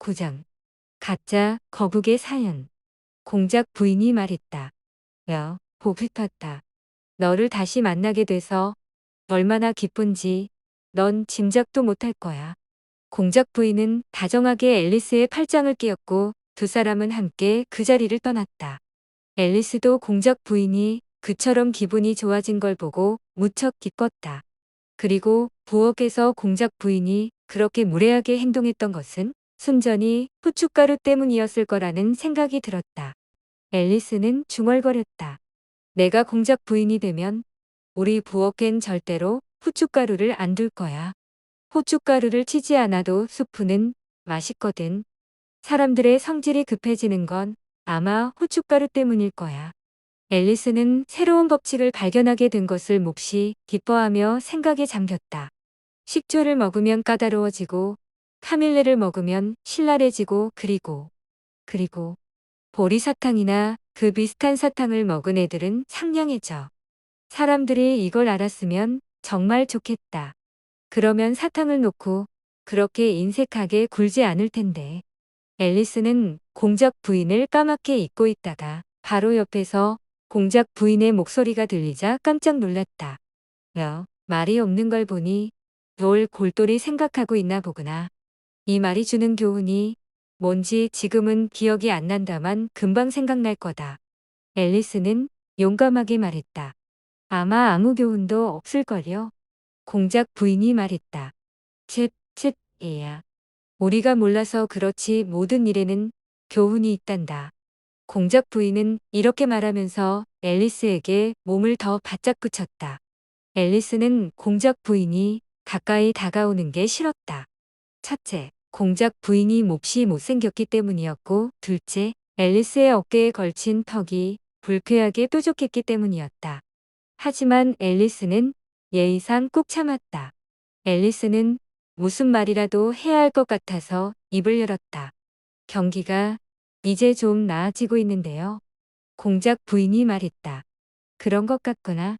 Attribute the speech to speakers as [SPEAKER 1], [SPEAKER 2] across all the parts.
[SPEAKER 1] 고장. 가짜 거북의 사연. 공작 부인이 말했다. 야, 보붙었다. 너를 다시 만나게 돼서 얼마나 기쁜지 넌 짐작도 못할 거야. 공작 부인은 다정하게 앨리스의 팔짱을 끼었고 두 사람은 함께 그 자리를 떠났다. 앨리스도 공작 부인이 그처럼 기분이 좋아진 걸 보고 무척 기뻤다. 그리고 부엌에서 공작 부인이 그렇게 무례하게 행동했던 것은 순전히 후춧가루 때문이었을 거라는 생각이 들었다. 앨리스는 중얼거렸다. 내가 공작 부인이 되면 우리 부엌엔 절대로 후춧가루를 안 둘 거야. 후춧가루를 치지 않아도 수프는 맛있거든. 사람들의 성질이 급해지는 건 아마 후춧가루 때문일 거야. 앨리스는 새로운 법칙을 발견하게 된 것을 몹시 기뻐하며 생각에 잠겼다. 식초를 먹으면 까다로워지고 카밀레를 먹으면 신랄해지고 그리고 보리사탕이나 그 비슷한 사탕을 먹은 애들은 상냥해져. 사람들이 이걸 알았으면 정말 좋겠다. 그러면 사탕을 놓고 그렇게 인색하게 굴지 않을 텐데. 앨리스는 공작 부인을 까맣게 잊고 있다가 바로 옆에서 공작 부인의 목소리가 들리자 깜짝 놀랐다. 야, 말이 없는 걸 보니 뭘 골똘히 생각하고 있나 보구나. 이 말이 주는 교훈이 뭔지 지금은 기억이 안 난다만 금방 생각날 거다. 앨리스는 용감하게 말했다. 아마 아무 교훈도 없을걸요. 공작 부인이 말했다. 쯧, 얘야. 우리가 몰라서 그렇지 모든 일에는 교훈이 있단다. 공작 부인은 이렇게 말하면서 앨리스에게 몸을 더 바짝 붙였다. 앨리스는 공작 부인이 가까이 다가오는 게 싫었다. 첫째, 공작 부인이 몹시 못생겼기 때문이었고, 둘째, 앨리스의 어깨에 걸친 턱이 불쾌하게 뾰족했기 때문이었다. 하지만 앨리스는 예의상 꾹 참았다. 앨리스는 무슨 말이라도 해야 할 것 같아서 입을 열었다. 경기가 이제 좀 나아지고 있는데요. 공작 부인이 말했다. 그런 것 같구나.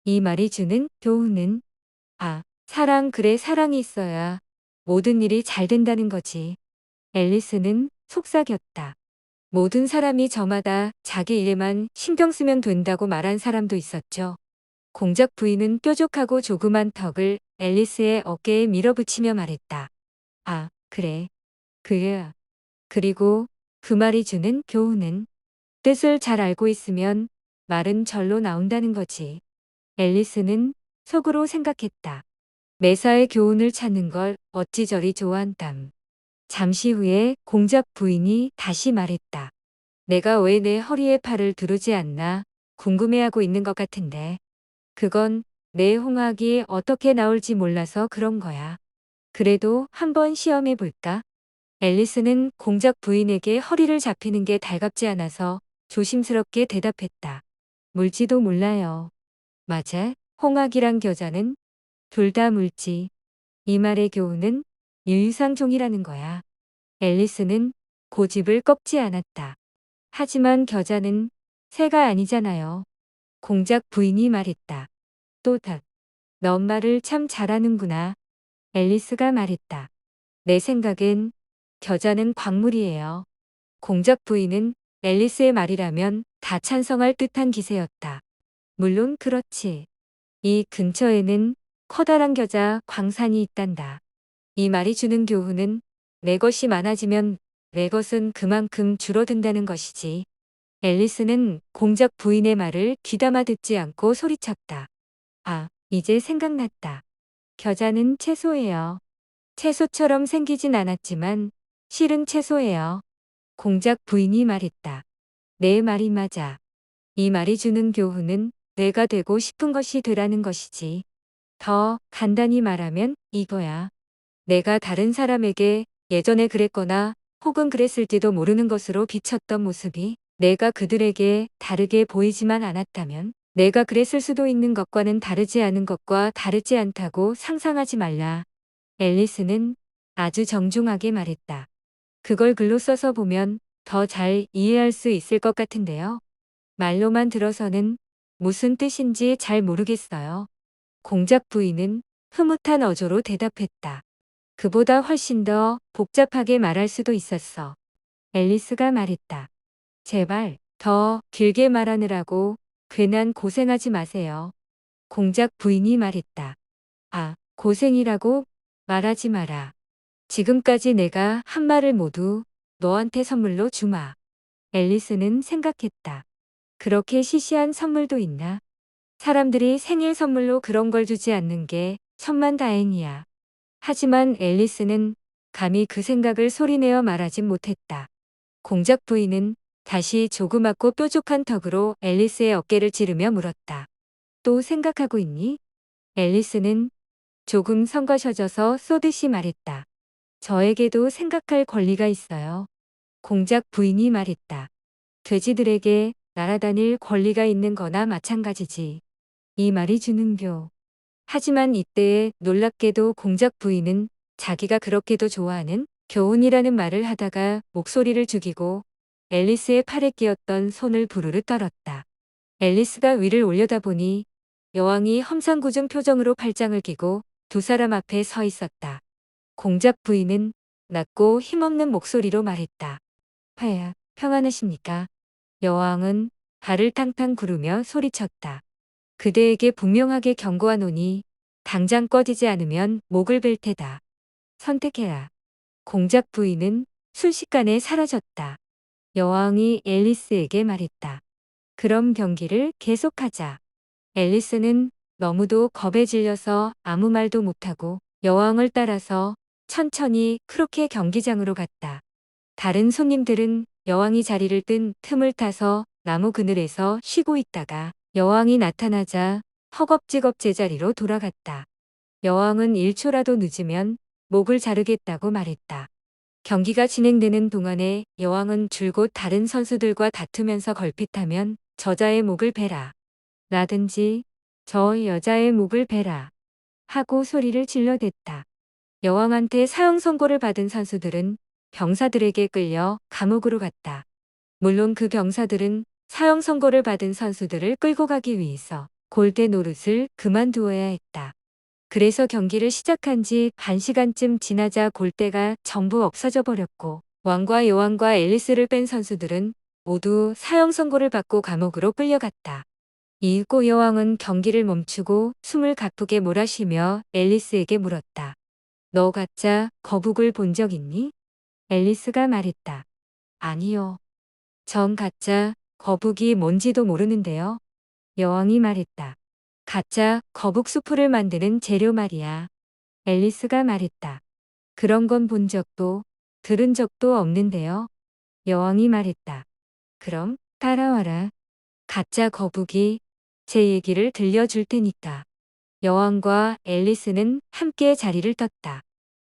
[SPEAKER 1] 이 말이 주는 교훈은 그래 사랑이 있어야 모든 일이 잘 된다는 거지. 앨리스는 속삭였다. 모든 사람이 저마다 자기 일에만 신경 쓰면 된다고 말한 사람도 있었죠. 공작 부인은 뾰족하고 조그만 턱을 앨리스의 어깨에 밀어붙이며 말했다. 그래. 그야. 그리고 그 말이 주는 교훈은 뜻을 잘 알고 있으면 말은 절로 나온다는 거지. 앨리스는 속으로 생각했다. 매사에 교훈을 찾는 걸 어찌 저리 좋아한담. 잠시 후에 공작 부인이 다시 말했다. 내가 왜 내 허리에 팔을 두르지 않나 궁금해하고 있는 것 같은데. 그건 내 홍학이 어떻게 나올지 몰라서 그런 거야. 그래도 한번 시험해 볼까? 앨리스는 공작 부인에게 허리를 잡히는 게 달갑지 않아서 조심스럽게 대답했다. 물지도 몰라요. 맞아. 홍학이랑 겨자는 둘 다 물지. 이 말의 교훈은 유유상종이라는 거야. 앨리스는 고집을 꺾지 않았다. 하지만 겨자는 새가 아니잖아요. 공작 부인이 말했다. 또 너 말을 참 잘하는구나. 앨리스가 말했다. 내 생각엔 겨자는 광물이에요. 공작 부인은 앨리스의 말이라면 다 찬성할 듯한 기세였다. 물론 그렇지. 이 근처에는 커다란 겨자 광산이 있단다. 이 말이 주는 교훈은 내 것이 많아지면 내 것은 그만큼 줄어든다는 것이지. 앨리스는 공작 부인의 말을 귀담아 듣지 않고 소리쳤다. 이제 생각났다. 겨자는 채소예요. 채소처럼 생기진 않았지만 실은 채소예요. 공작 부인이 말했다. 내 말이 맞아. 이 말이 주는 교훈은 내가 되고 싶은 것이 되라는 것이지. 더 간단히 말하면 이거야. 내가 다른 사람에게 예전에 그랬거나 혹은 그랬을지도 모르는 것으로 비쳤던 모습이 내가 그들에게 다르게 보이지만 않았다면 내가 그랬을 수도 있는 것과는 다르지 않은 것과 다르지 않다고 상상하지 말라. 앨리스는 아주 정중하게 말했다. 그걸 글로 써서 보면 더 잘 이해할 수 있을 것 같은데요. 말로만 들어서는 무슨 뜻인지 잘 모르겠어요. 공작 부인은 흐뭇한 어조로 대답했다. 그보다 훨씬 더 복잡하게 말할 수도 있었어. 앨리스가 말했다. 제발 더 길게 말하느라고 괜한 고생하지 마세요. 공작 부인이 말했다. 아, 고생이라고 말하지 마라. 지금까지 내가 한 말을 모두 너한테 선물로 주마. 앨리스는 생각했다. 그렇게 시시한 선물도 있나? 사람들이 생일 선물로 그런 걸 주지 않는 게 천만다행이야. 하지만 앨리스는 감히 그 생각을 소리내어 말하진 못했다. 공작 부인은 다시 조그맣고 뾰족한 턱으로 앨리스의 어깨를 찌르며 물었다. 또 생각하고 있니? 앨리스는 조금 성거셔져서 쏘듯이 말했다. 저에게도 생각할 권리가 있어요. 공작 부인이 말했다. 돼지들에게 날아다닐 권리가 있는 거나 마찬가지지. 이 말이 주는 교. 하지만 이때에 놀랍게도 공작 부인은 자기가 그렇게도 좋아하는 교훈이라는 말을 하다가 목소리를 죽이고 앨리스의 팔에 끼었던 손을 부르르 떨었다. 앨리스가 위를 올려다보니 여왕이 험상궂은 표정으로 팔짱을 끼고 두 사람 앞에 서 있었다. 공작 부인은 낮고 힘없는 목소리로 말했다. 폐하, 평안하십니까? 여왕은 발을 탕탕 구르며 소리쳤다. 그대에게 분명하게 경고하노니 당장 꺼지지 않으면 목을 벨 테다. 선택해라. 공작 부인은 순식간에 사라졌다. 여왕이 앨리스에게 말했다. 그럼 경기를 계속하자. 앨리스는 너무도 겁에 질려서 아무 말도 못하고 여왕을 따라서 천천히 크로케 경기장으로 갔다. 다른 손님들은 여왕이 자리를 뜬 틈을 타서 나무 그늘에서 쉬고 있다가 여왕이 나타나자 허겁지겁 제자리로 돌아갔다. 여왕은 1초라도 늦으면 목을 자르겠다고 말했다. 경기가 진행되는 동안에 여왕은 줄곧 다른 선수들과 다투면서 걸핏하면 저자의 목을 베라. 라든지 저 여자의 목을 베라. 하고 소리를 질러댔다. 여왕한테 사형 선고를 받은 선수들은 병사들에게 끌려 감옥으로 갔다. 물론 그 병사들은 사형 선고를 받은 선수들을 끌고 가기 위해서 골대 노릇을 그만두어야 했다. 그래서 경기를 시작한 지 반시간쯤 지나자 골대가 전부 없어져 버렸고 왕과 여왕과 앨리스를 뺀 선수들은 모두 사형 선고를 받고 감옥으로 끌려갔다. 이윽고 여왕은 경기를 멈추고 숨을 가쁘게 몰아쉬며 앨리스에게 물었다. 너 가짜 거북을 본 적 있니? 앨리스가 말했다. 아니요. 전 가짜 거북이 뭔지도 모르는데요. 여왕이 말했다. 가짜 거북 수프를 만드는 재료 말이야. 앨리스가 말했다. 그런 건 본 적도 들은 적도 없는데요. 여왕이 말했다. 그럼 따라와라. 가짜 거북이 제 얘기를 들려줄 테니까. 여왕과 앨리스는 함께 자리를 떴다.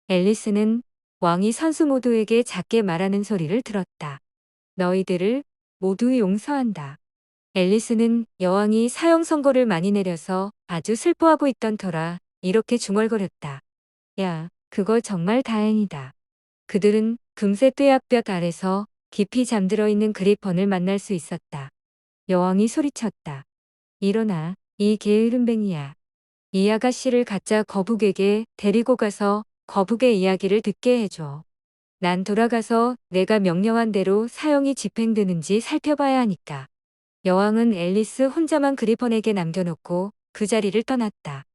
[SPEAKER 1] 앨리스는 왕이 선수 모두에게 작게 말하는 소리를 들었다. 너희들을 모두 용서한다. 앨리스는 여왕이 사형 선고를 많이 내려서 아주 슬퍼하고 있던 터라 이렇게 중얼거렸다. 야, 그거 정말 다행이다. 그들은 금세 뙤약볕 아래서 깊이 잠들어 있는 그리펀을 만날 수 있었다. 여왕이 소리쳤다. 일어나, 이 게으름뱅이야. 이 아가씨를 가짜 거북에게 데리고 가서 거북의 이야기를 듣게 해줘. 난 돌아가서 내가 명령한 대로 사형이 집행되는지 살펴봐야 하니까. 여왕은 앨리스 혼자만 그리펀에게 남겨놓고 그 자리를 떠났다.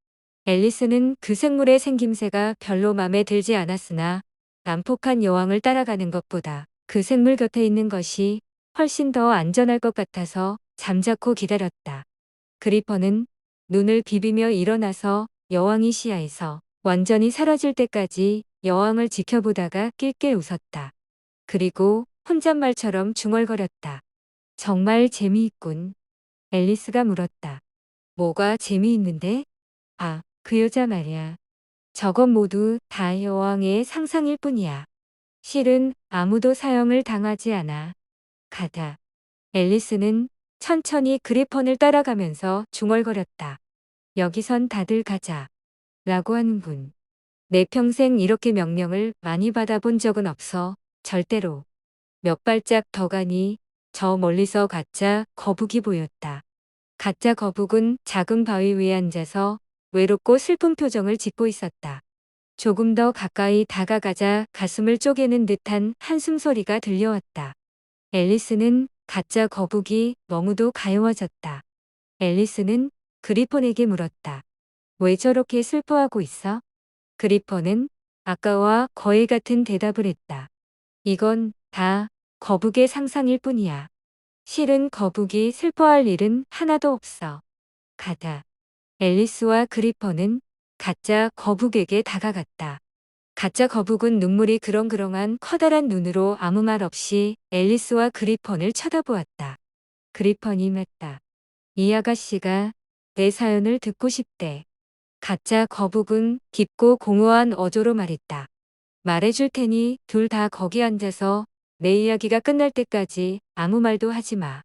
[SPEAKER 1] 앨리스는 그 생물의 생김새가 별로 맘에 들지 않았으나 난폭한 여왕을 따라가는 것보다 그 생물 곁에 있는 것이 훨씬 더 안전할 것 같아서 잠자코 기다렸다. 그리펀은 눈을 비비며 일어나서 여왕이 시야에서 완전히 사라질 때까지 여왕을 지켜보다가 낄낄 웃었다. 그리고 혼잣말처럼 중얼거렸다. 정말 재미있군. 앨리스가 물었다. 뭐가 재미있는데? 아, 그 여자 말이야. 저건 모두 다 여왕의 상상일 뿐이야. 실은 아무도 사형을 당하지 않아. 가다. 앨리스는 천천히 그리펀을 따라가면서 중얼거렸다. 여기선 다들 가자. 라고 하는군. 내 평생 이렇게 명령을 많이 받아본 적은 없어. 절대로. 몇 발짝 더 가니 저 멀리서 가짜 거북이 보였다. 가짜 거북은 작은 바위 위에 앉아서 외롭고 슬픈 표정을 짓고 있었다. 조금 더 가까이 다가가자 가슴을 쪼개는 듯한 한숨 소리가 들려왔다. 앨리스는 가짜 거북이 너무도 가여워졌다. 앨리스는 그리폰에게 물었다. 왜 저렇게 슬퍼하고 있어? 그리폰은 아까와 거의 같은 대답을 했다. 이건 다 거북의 상상일 뿐이야. 실은 거북이 슬퍼할 일은 하나도 없어. 가다. 앨리스와 그리폰은 가짜 거북에게 다가갔다. 가짜 거북은 눈물이 그렁그렁한 커다란 눈으로 아무 말 없이 앨리스와 그리폰을 쳐다보았다. 그리폰이 맺다. 이 아가씨가 내 사연을 듣고 싶대. 가짜 거북은 깊고 공허한 어조로 말했다. 말해줄 테니 둘 다 거기 앉아서 내 이야기가 끝날 때까지 아무 말도 하지 마.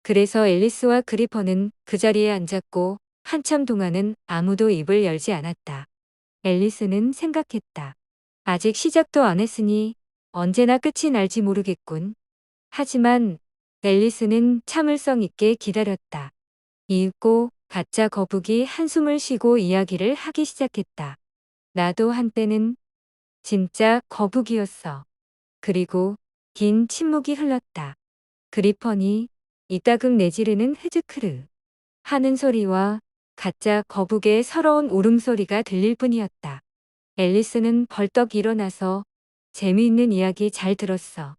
[SPEAKER 1] 그래서 앨리스와 그리퍼는 그 자리에 앉았고 한참 동안은 아무도 입을 열지 않았다. 앨리스는 생각했다. 아직 시작도 안 했으니 언제나 끝이 날지 모르겠군. 하지만 앨리스는 참을성 있게 기다렸다. 이윽고 가짜 거북이 한숨을 쉬고 이야기를 하기 시작했다. 나도 한때는 진짜 거북이었어. 그리고 긴 침묵이 흘렀다. 그리퍼니 이따금 내지르는 흐즈크르 하는 소리와 가짜 거북의 서러운 울음소리가 들릴 뿐이었다. 앨리스는 벌떡 일어나서 재미있는 이야기 잘 들었어.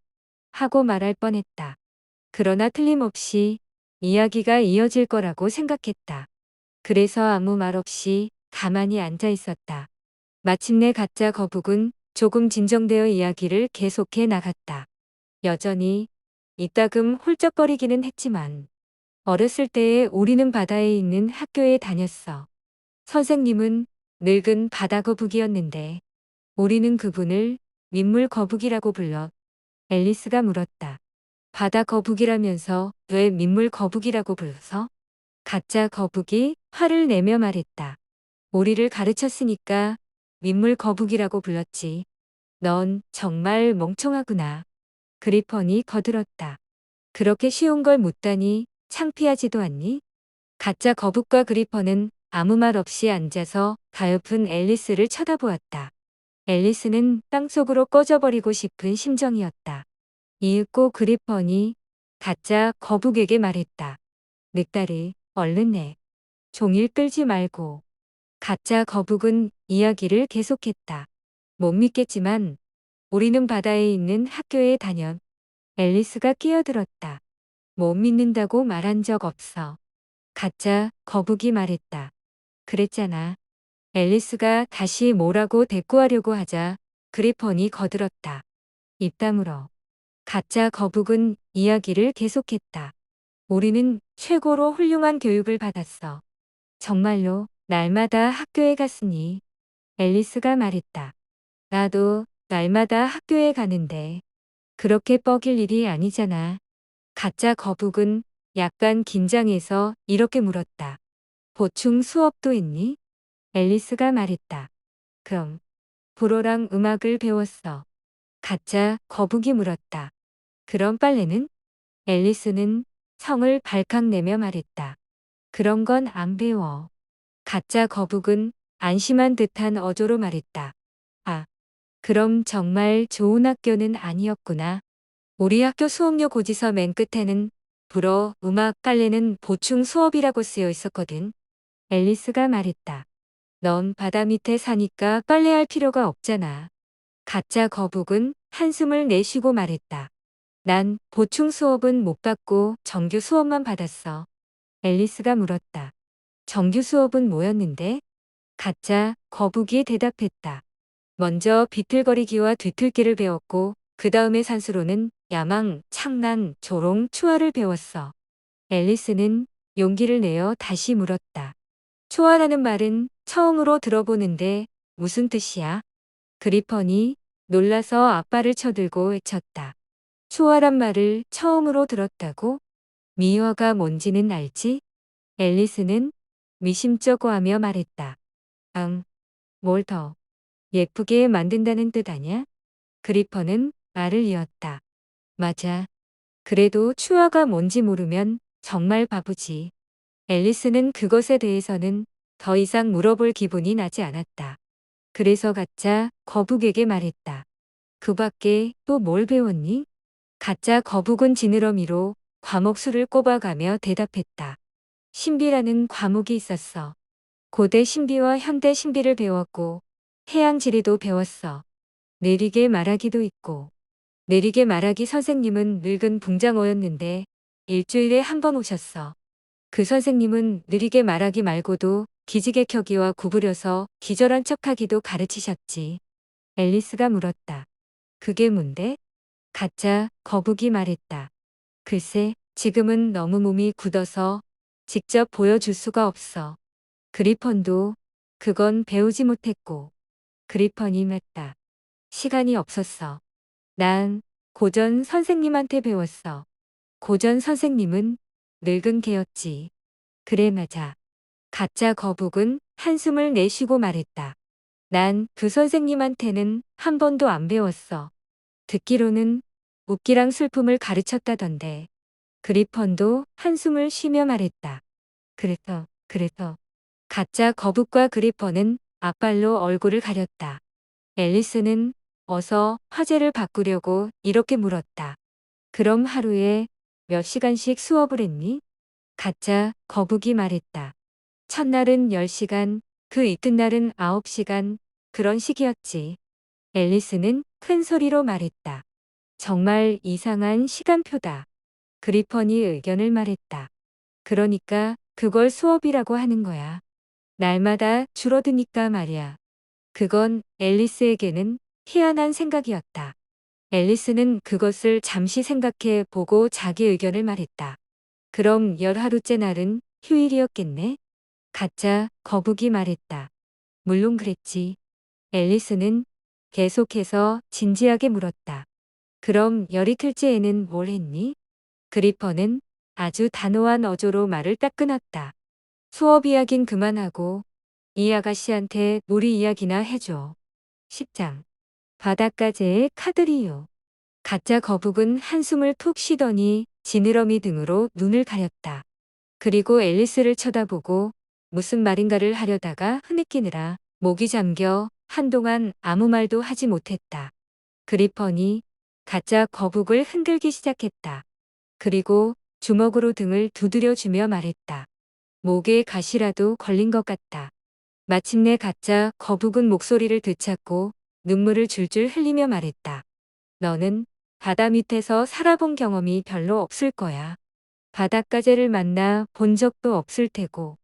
[SPEAKER 1] 하고 말할 뻔했다. 그러나 틀림없이 이야기가 이어질 거라고 생각했다. 그래서 아무 말 없이 가만히 앉아 있었다. 마침내 가짜 거북은 조금 진정되어 이야기를 계속해 나갔다. 여전히 이따금 훌쩍거리기는 했지만 어렸을 때에 우리는 바다에 있는 학교에 다녔어. 선생님은 늙은 바다 거북이었는데 우리는 그분을 민물 거북이라고 불러. 앨리스가 물었다. 바다 거북이라면서 왜 민물 거북이라고 불러서? 가짜 거북이 화를 내며 말했다. 우리를 가르쳤으니까 민물 거북이라고 불렀지. 넌 정말 멍청하구나. 그리퍼니 거들었다. 그렇게 쉬운 걸 묻다니 창피하지도 않니? 가짜 거북과 그리퍼는 아무 말 없이 앉아서 가엾은 앨리스를 쳐다보았다. 앨리스는 땅속으로 꺼져버리고 싶은 심정이었다. 이윽고 그리퍼니 가짜 거북에게 말했다. 늑다리, 얼른 내. 종일 끌지 말고. 가짜 거북은 이야기를 계속했다. 못 믿겠지만 우리는 바다에 있는 학교에 다녔. 앨리스가 끼어들었다. 못 믿는다고 말한 적 없어. 가짜 거북이 말했다. 그랬잖아. 앨리스가 다시 뭐라고 대꾸하려고 하자 그리폰이 거들었다. 입 다물어. 가짜 거북은 이야기를 계속했다. 우리는 최고로 훌륭한 교육을 받았어. 정말로 날마다 학교에 갔으니. 앨리스가 말했다. 나도 날마다 학교에 가는데 그렇게 뻐길 일이 아니잖아. 가짜 거북은 약간 긴장해서 이렇게 물었다. 보충 수업도 있니? 앨리스가 말했다. 그럼 불어랑 음악을 배웠어. 가짜 거북이 물었다. 그럼 빨래는? 앨리스는 성을 발칵 내며 말했다. 그런 건 안 배워. 가짜 거북은 안심한 듯한 어조로 말했다. 아, 그럼 정말 좋은 학교는 아니었구나. 우리 학교 수업료 고지서 맨 끝에는 불어, 음악, 빨래는 보충 수업이라고 쓰여 있었거든. 앨리스가 말했다. 넌 바다 밑에 사니까 빨래할 필요가 없잖아. 가짜 거북은 한숨을 내쉬고 말했다. 난 보충 수업은 못 받고 정규 수업만 받았어. 앨리스가 물었다. 정규 수업은 뭐였는데? 가짜 거북이 대답했다. 먼저 비틀거리기와 뒤틀기를 배웠고 그 다음에 산수로는 야망, 창난, 조롱, 추월을 배웠어. 앨리스는 용기를 내어 다시 물었다. 추월하는 말은 처음으로 들어보는데 무슨 뜻이야? 그리퍼니 놀라서 아빠를 쳐들고 외쳤다. 추월한 말을 처음으로 들었다고? 미화가 뭔지는 알지? 앨리스는 미심쩍어하며 말했다. 뭘 더 예쁘게 만든다는 뜻 아냐? 그리퍼는 말을 이었다. 맞아. 그래도 추화가 뭔지 모르면 정말 바보지. 앨리스는 그것에 대해서는 더 이상 물어볼 기분이 나지 않았다. 그래서 가짜 거북에게 말했다. 그 밖에 또 뭘 배웠니? 가짜 거북은 지느러미로 과목수를 꼽아가며 대답했다. 신비라는 과목이 있었어. 고대 신비와 현대 신비를 배웠고 해양 지리도 배웠어. 내리게 말하기도 있고. 내리게 말하기 선생님은 늙은 붕장어였는데 일주일에 한 번 오셨어. 그 선생님은 느리게 말하기 말고도 기지개켜기와 구부려서 기절한 척하기도 가르치셨지. 앨리스가 물었다. 그게 뭔데? 가짜 거북이 말했다. 글쎄, 지금은 너무 몸이 굳어서 직접 보여줄 수가 없어. 그리펀도 그건 배우지 못했고. 그리펀이 맺다. 시간이 없었어. 난 고전 선생님한테 배웠어. 고전 선생님은 늙은 개였지. 그래 맞아. 가짜 거북은 한숨을 내쉬고 말했다. 난 그 선생님한테는 한 번도 안 배웠어. 듣기로는 웃기랑 슬픔을 가르쳤다던데. 그리펀도 한숨을 쉬며 말했다. 그래서 가짜 거북과 그리펀은 앞발로 얼굴을 가렸다. 앨리스는 어서 화제를 바꾸려고 이렇게 물었다. 그럼 하루에 몇 시간씩 수업을 했니? 가짜 거북이 말했다. 첫날은 10시간, 그 이튿날은 9시간, 그런 식이었지. 앨리스는 큰 소리로 말했다. 정말 이상한 시간표다. 그리펀이 의견을 말했다. 그러니까 그걸 수업이라고 하는 거야. 날마다 줄어드니까 말이야. 그건 앨리스에게는 희한한 생각이었다. 앨리스는 그것을 잠시 생각해 보고 자기 의견을 말했다. 그럼 10하루째 날은 휴일이었겠네? 가짜 거북이 말했다. 물론 그랬지. 앨리스는 계속해서 진지하게 물었다. 그럼 열이틀째에는 뭘 했니? 그리퍼는 아주 단호한 어조로 말을 딱 끊었다. 수업 이야긴 그만하고 이 아가씨한테 놀이 이야기나 해줘. 10장. 바닷가재의 카드리요. 가짜 거북은 한숨을 푹 쉬더니 지느러미 등으로 눈을 가렸다. 그리고 앨리스를 쳐다보고 무슨 말인가를 하려다가 흐느끼느라 목이 잠겨 한동안 아무 말도 하지 못했다. 그리펀이 가짜 거북을 흔들기 시작했다. 그리고 주먹으로 등을 두드려주며 말했다. 목에 가시라도 걸린 것 같다. 마침내 가짜 거북은 목소리를 되찾고 눈물을 줄줄 흘리며 말했다. 너는 바다 밑에서 살아본 경험이 별로 없을 거야. 바닷가재를 만나 본 적도 없을 테고.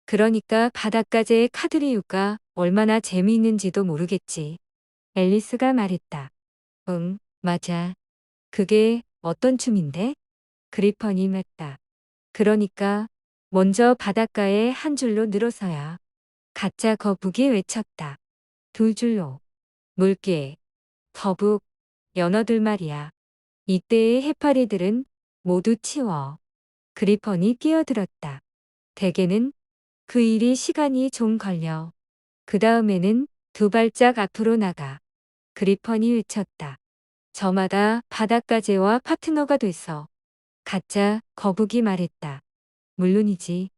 [SPEAKER 1] 그러니까 바닷가재의 카드리유가 얼마나 재미있는지도 모르겠지. 앨리스가 말했다. 응, 맞아. 그게 어떤 춤인데? 그리펀이 맺다. 그러니까 먼저 바닷가에 한 줄로 늘어서야. 가짜 거북이 외쳤다. 두 줄로. 물개, 거북, 연어들 말이야. 이때의 해파리들은 모두 치워. 그리펀이 끼어들었다. 대개는 그 일이 시간이 좀 걸려. 그 다음에는 두 발짝 앞으로 나가. 그리펀이 외쳤다. 저마다 바닷가재와 파트너가 됐어. 가짜 거북이 말했다. 물론이지.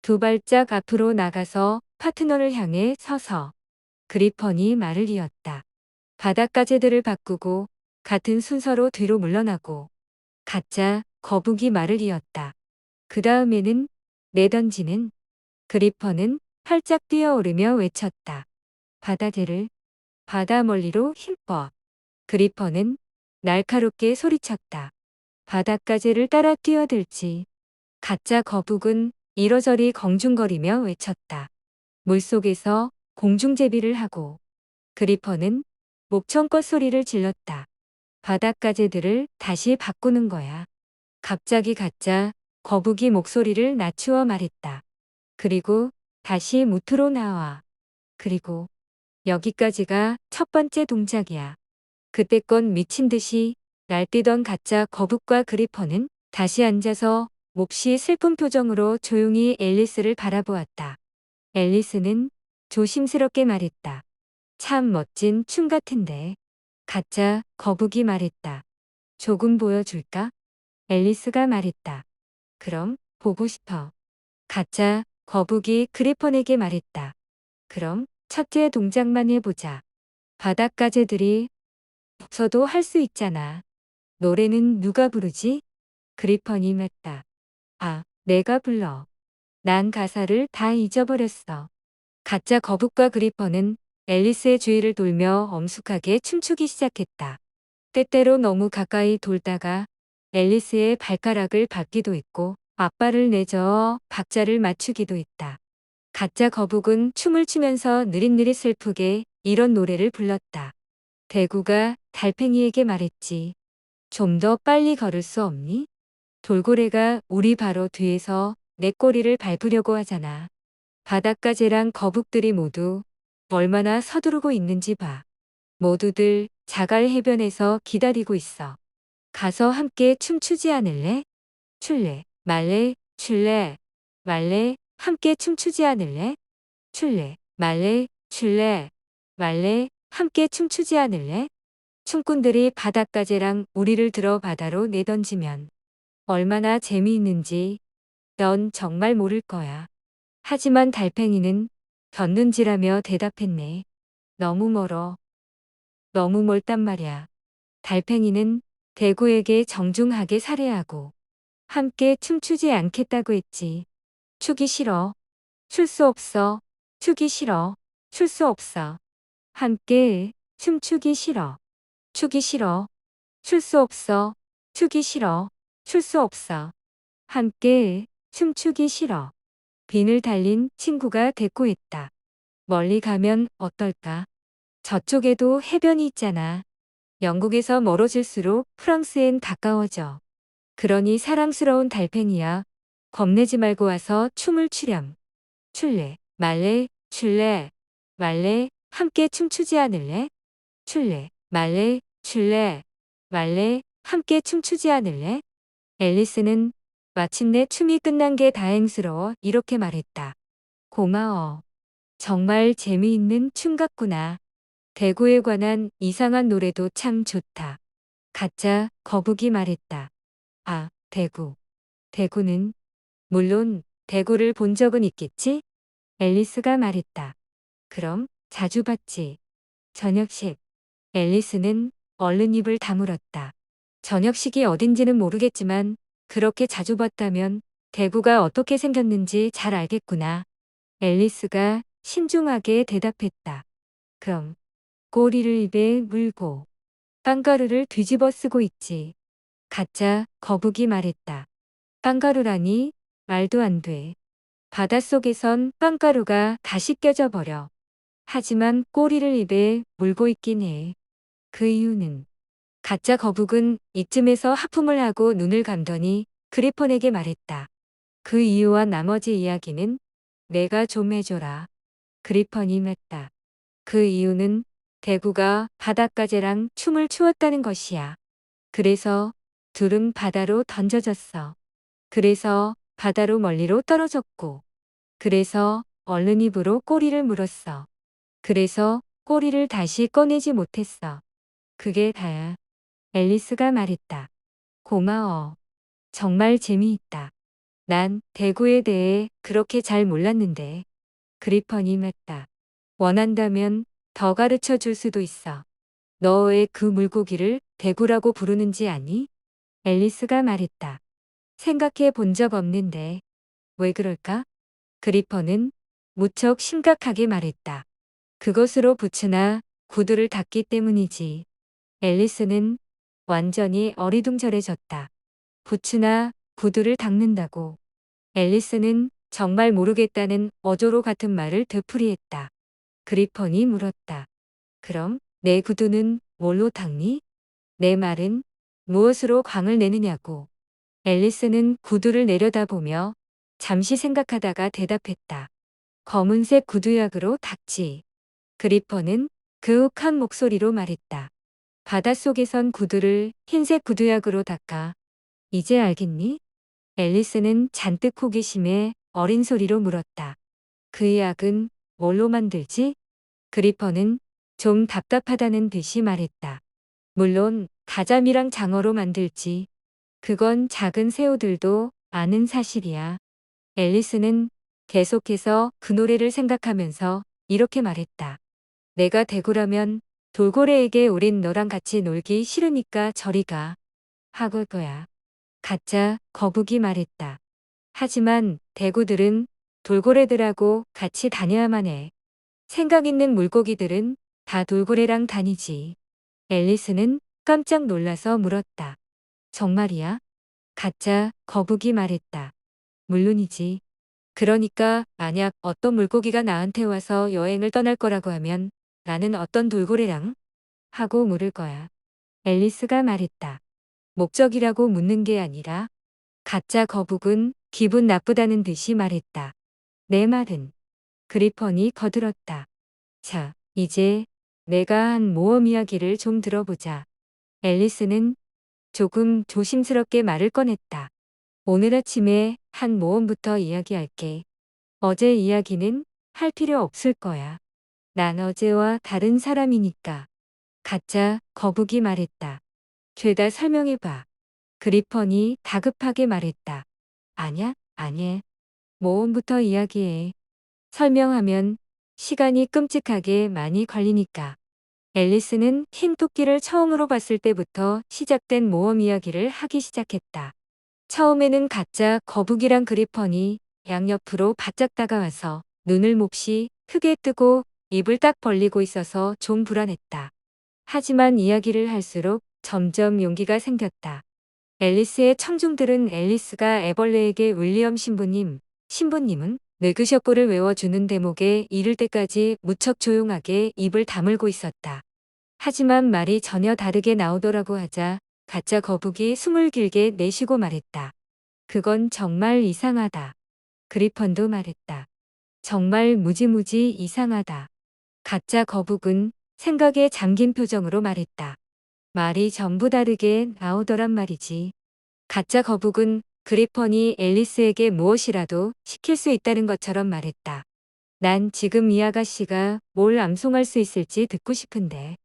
[SPEAKER 1] 두 발짝 앞으로 나가서 파트너를 향해 서서. 그리펀이 말을 이었다. 바닷가재들을 바꾸고 같은 순서로 뒤로 물러나고. 가짜 거북이 말을 이었다. 그 다음에는 내던지는. 그리펀은 활짝 뛰어오르며 외쳤다. 바다재를 바다 멀리로 힘껏. 그리펀은 날카롭게 소리쳤다. 바닷가재를 따라 뛰어들지. 가짜 거북은 이러저리 공중거리며 외쳤다. 물속에서 공중제비를 하고. 그리펀은 목청껏 소리를 질렀다. 바닷가재들을 다시 바꾸는 거야. 갑자기 가짜 거북이 목소리를 낮추어 말했다. 그리고 다시 무트로 나와. 그리고 여기까지가 첫 번째 동작이야. 그때껏 미친 듯이 날뛰던 가짜 거북과 그리퍼는 다시 앉아서 몹시 슬픈 표정으로 조용히 앨리스를 바라보았다. 앨리스는 조심스럽게 말했다. 참 멋진 춤 같은데. 가짜 거북이 말했다. 조금 보여줄까? 앨리스가 말했다. 그럼 보고 싶어. 가짜 거북이 그리펀에게 말했다. 그럼 첫째 동작만 해보자. 바닷가재들이 없어도 할 수 있잖아. 노래는 누가 부르지? 그리퍼니 묻다. 아, 내가 불러. 난 가사를 다 잊어버렸어. 가짜 거북과 그리퍼는 앨리스의 주위를 돌며 엄숙하게 춤추기 시작했다. 때때로 너무 가까이 돌다가 앨리스의 발가락을 밟기도 했고 앞발을 내저어 박자를 맞추기도 했다. 가짜 거북은 춤을 추면서 느릿느릿 슬프게 이런 노래를 불렀다. 대구가 달팽이에게 말했지. 좀 더 빨리 걸을 수 없니? 돌고래가 우리 바로 뒤에서 내 꼬리를 밟으려고 하잖아. 바닷가재랑 거북들이 모두 얼마나 서두르고 있는지 봐. 모두들 자갈 해변에서 기다리고 있어. 가서 함께 춤추지 않을래? 출래, 말래, 출래, 말래, 함께 춤추지 않을래? 출래, 말래, 출래, 말래, 함께 춤추지 않을래? 춤꾼들이 바닷가재랑 우리를 들어 바다로 내던지면 얼마나 재미있는지 넌 정말 모를 거야. 하지만 달팽이는 걷는지라며 대답했네. 너무 멀어. 너무 멀단 말이야. 달팽이는 대구에게 정중하게 살해하고 함께 춤추지 않겠다고 했지. 추기 싫어. 출 수 없어. 추기 싫어. 출 수 없어. 함께 춤추기 싫어. 추기 싫어. 출 수 없어. 추기 싫어. 출 수 없어. 함께 춤추기 싫어. 빈을 달린 친구가 대꾸했다. 멀리 가면 어떨까? 저쪽에도 해변이 있잖아. 영국에서 멀어질수록 프랑스엔 가까워져. 그러니 사랑스러운 달팽이야. 겁내지 말고 와서 춤을 추렴. 출래, 말래, 출래, 말래, 함께 춤추지 않을래? 출래, 말래, 출래, 말래, 함께 춤추지 않을래? 앨리스는 마침내 춤이 끝난 게 다행스러워 이렇게 말했다. 고마워. 정말 재미있는 춤 같구나. 대구에 관한 이상한 노래도 참 좋다. 가짜 거북이 말했다. 아, 대구. 대구는 물론 대구를 본 적은 있겠지? 앨리스가 말했다. 그럼 자주 봤지. 저녁식. 앨리스는 얼른 입을 다물었다. 저녁식이 어딘지는 모르겠지만 그렇게 자주 봤다면 대구가 어떻게 생겼는지 잘 알겠구나. 앨리스가 신중하게 대답했다. 그럼 꼬리를 입에 물고 빵가루를 뒤집어 쓰고 있지. 가짜 거북이 말했다. 빵가루라니 말도 안 돼. 바닷속에선 빵가루가 다 씻겨져 버려. 하지만 꼬리를 입에 물고 있긴 해. 그 이유는 가짜 거북은 이쯤에서 하품을 하고 눈을 감더니 그리폰에게 말했다. 그 이유와 나머지 이야기는 내가 좀 해줘라. 그리폰이 맺다. 그 이유는 대구가 바닷가재랑 춤을 추었다는 것이야. 그래서 둘은 바다로 던져졌어. 그래서 바다로 멀리로 떨어졌고. 그래서 얼른 입으로 꼬리를 물었어. 그래서 꼬리를 다시 꺼내지 못했어. 그게 다야. 앨리스가 말했다. 고마워. 정말 재미있다. 난 대구에 대해 그렇게 잘 몰랐는데. 그리폰이 맺다. 원한다면 더 가르쳐 줄 수도 있어. 너 왜 그 물고기를 대구라고 부르는지 아니? 앨리스가 말했다. 생각해 본 적 없는데. 왜 그럴까? 그리퍼는 무척 심각하게 말했다. 그것으로 부츠나 구두를 닦기 때문이지. 앨리스는 완전히 어리둥절해졌다. 부츠나 구두를 닦는다고. 앨리스는 정말 모르겠다는 어조로 같은 말을 되풀이했다. 그리폰이 물었다. 그럼 내 구두는 뭘로 닦니? 내 말은 무엇으로 광을 내느냐고. 앨리스는 구두를 내려다보며 잠시 생각하다가 대답했다. 검은색 구두약으로 닦지. 그리퍼는 그윽한 목소리로 말했다. 바닷속에선 구두를 흰색 구두약으로 닦아. 이제 알겠니? 앨리스는 잔뜩 호기심에 어린 소리로 물었다. 그 약은 뭘로 만들지? 그리퍼는 좀 답답하다는 듯이 말했다. 물론 가자미랑 장어로 만들지. 그건 작은 새우들도 아는 사실이야. 앨리스는 계속해서 그 노래를 생각하면서 이렇게 말했다. 내가 대구라면 돌고래에게 우린 너랑 같이 놀기 싫으니까 저리 가. 하고 거야. 가짜 거북이 말했다. 하지만 대구들은 돌고래들하고 같이 다녀야만 해. 생각 있는 물고기들은 다 돌고래랑 다니지. 앨리스는 깜짝 놀라서 물었다. 정말이야? 가짜 거북이 말했다. 물론이지. 그러니까 만약 어떤 물고기가 나한테 와서 여행을 떠날 거라고 하면 나는 어떤 돌고래랑 하고 물을 거야. 앨리스가 말했다. 목적이라고 묻는 게 아니라 가짜 거북은 기분 나쁘다는 듯이 말했다. 내 말은 그리펀이 거들었다. 자, 이제 내가 한 모험 이야기를 좀 들어보자. 앨리스는 조금 조심스럽게 말을 꺼냈다. 오늘 아침에 한 모험부터 이야기할게. 어제 이야기는 할 필요 없을 거야. 난 어제와 다른 사람이니까. 가짜 거북이 말했다. 죄다 설명해봐. 그리펀이 다급하게 말했다. 아냐, 아니야. 모험부터 이야기해. 설명하면 시간이 끔찍하게 많이 걸리니까. 앨리스는 흰 토끼를 처음으로 봤을 때부터 시작된 모험 이야기를 하기 시작했다. 처음에는 가짜 거북이랑 그리펀이 양옆으로 바짝 다가와서 눈을 몹시 크게 뜨고 입을 딱 벌리고 있어서 좀 불안했다. 하지만 이야기를 할수록 점점 용기가 생겼다. 앨리스의 청중들은 앨리스가 애벌레에게 윌리엄 신부님은 늙으셨고를 외워주는 대목에 이를 때까지 무척 조용하게 입을 다물고 있었다. 하지만 말이 전혀 다르게 나오더라고 하자 가짜 거북이 숨을 길게 내쉬고 말했다. 그건 정말 이상하다. 그리펀도 말했다. 정말 무지무지 이상하다. 가짜 거북은 생각에 잠긴 표정으로 말했다. 말이 전부 다르게 나오더란 말이지. 가짜 거북은 그리펀이 앨리스에게 무엇이라도 시킬 수 있다는 것처럼 말했다. 난 지금 이 아가씨가 뭘 암송할 수 있을지 듣고 싶은데.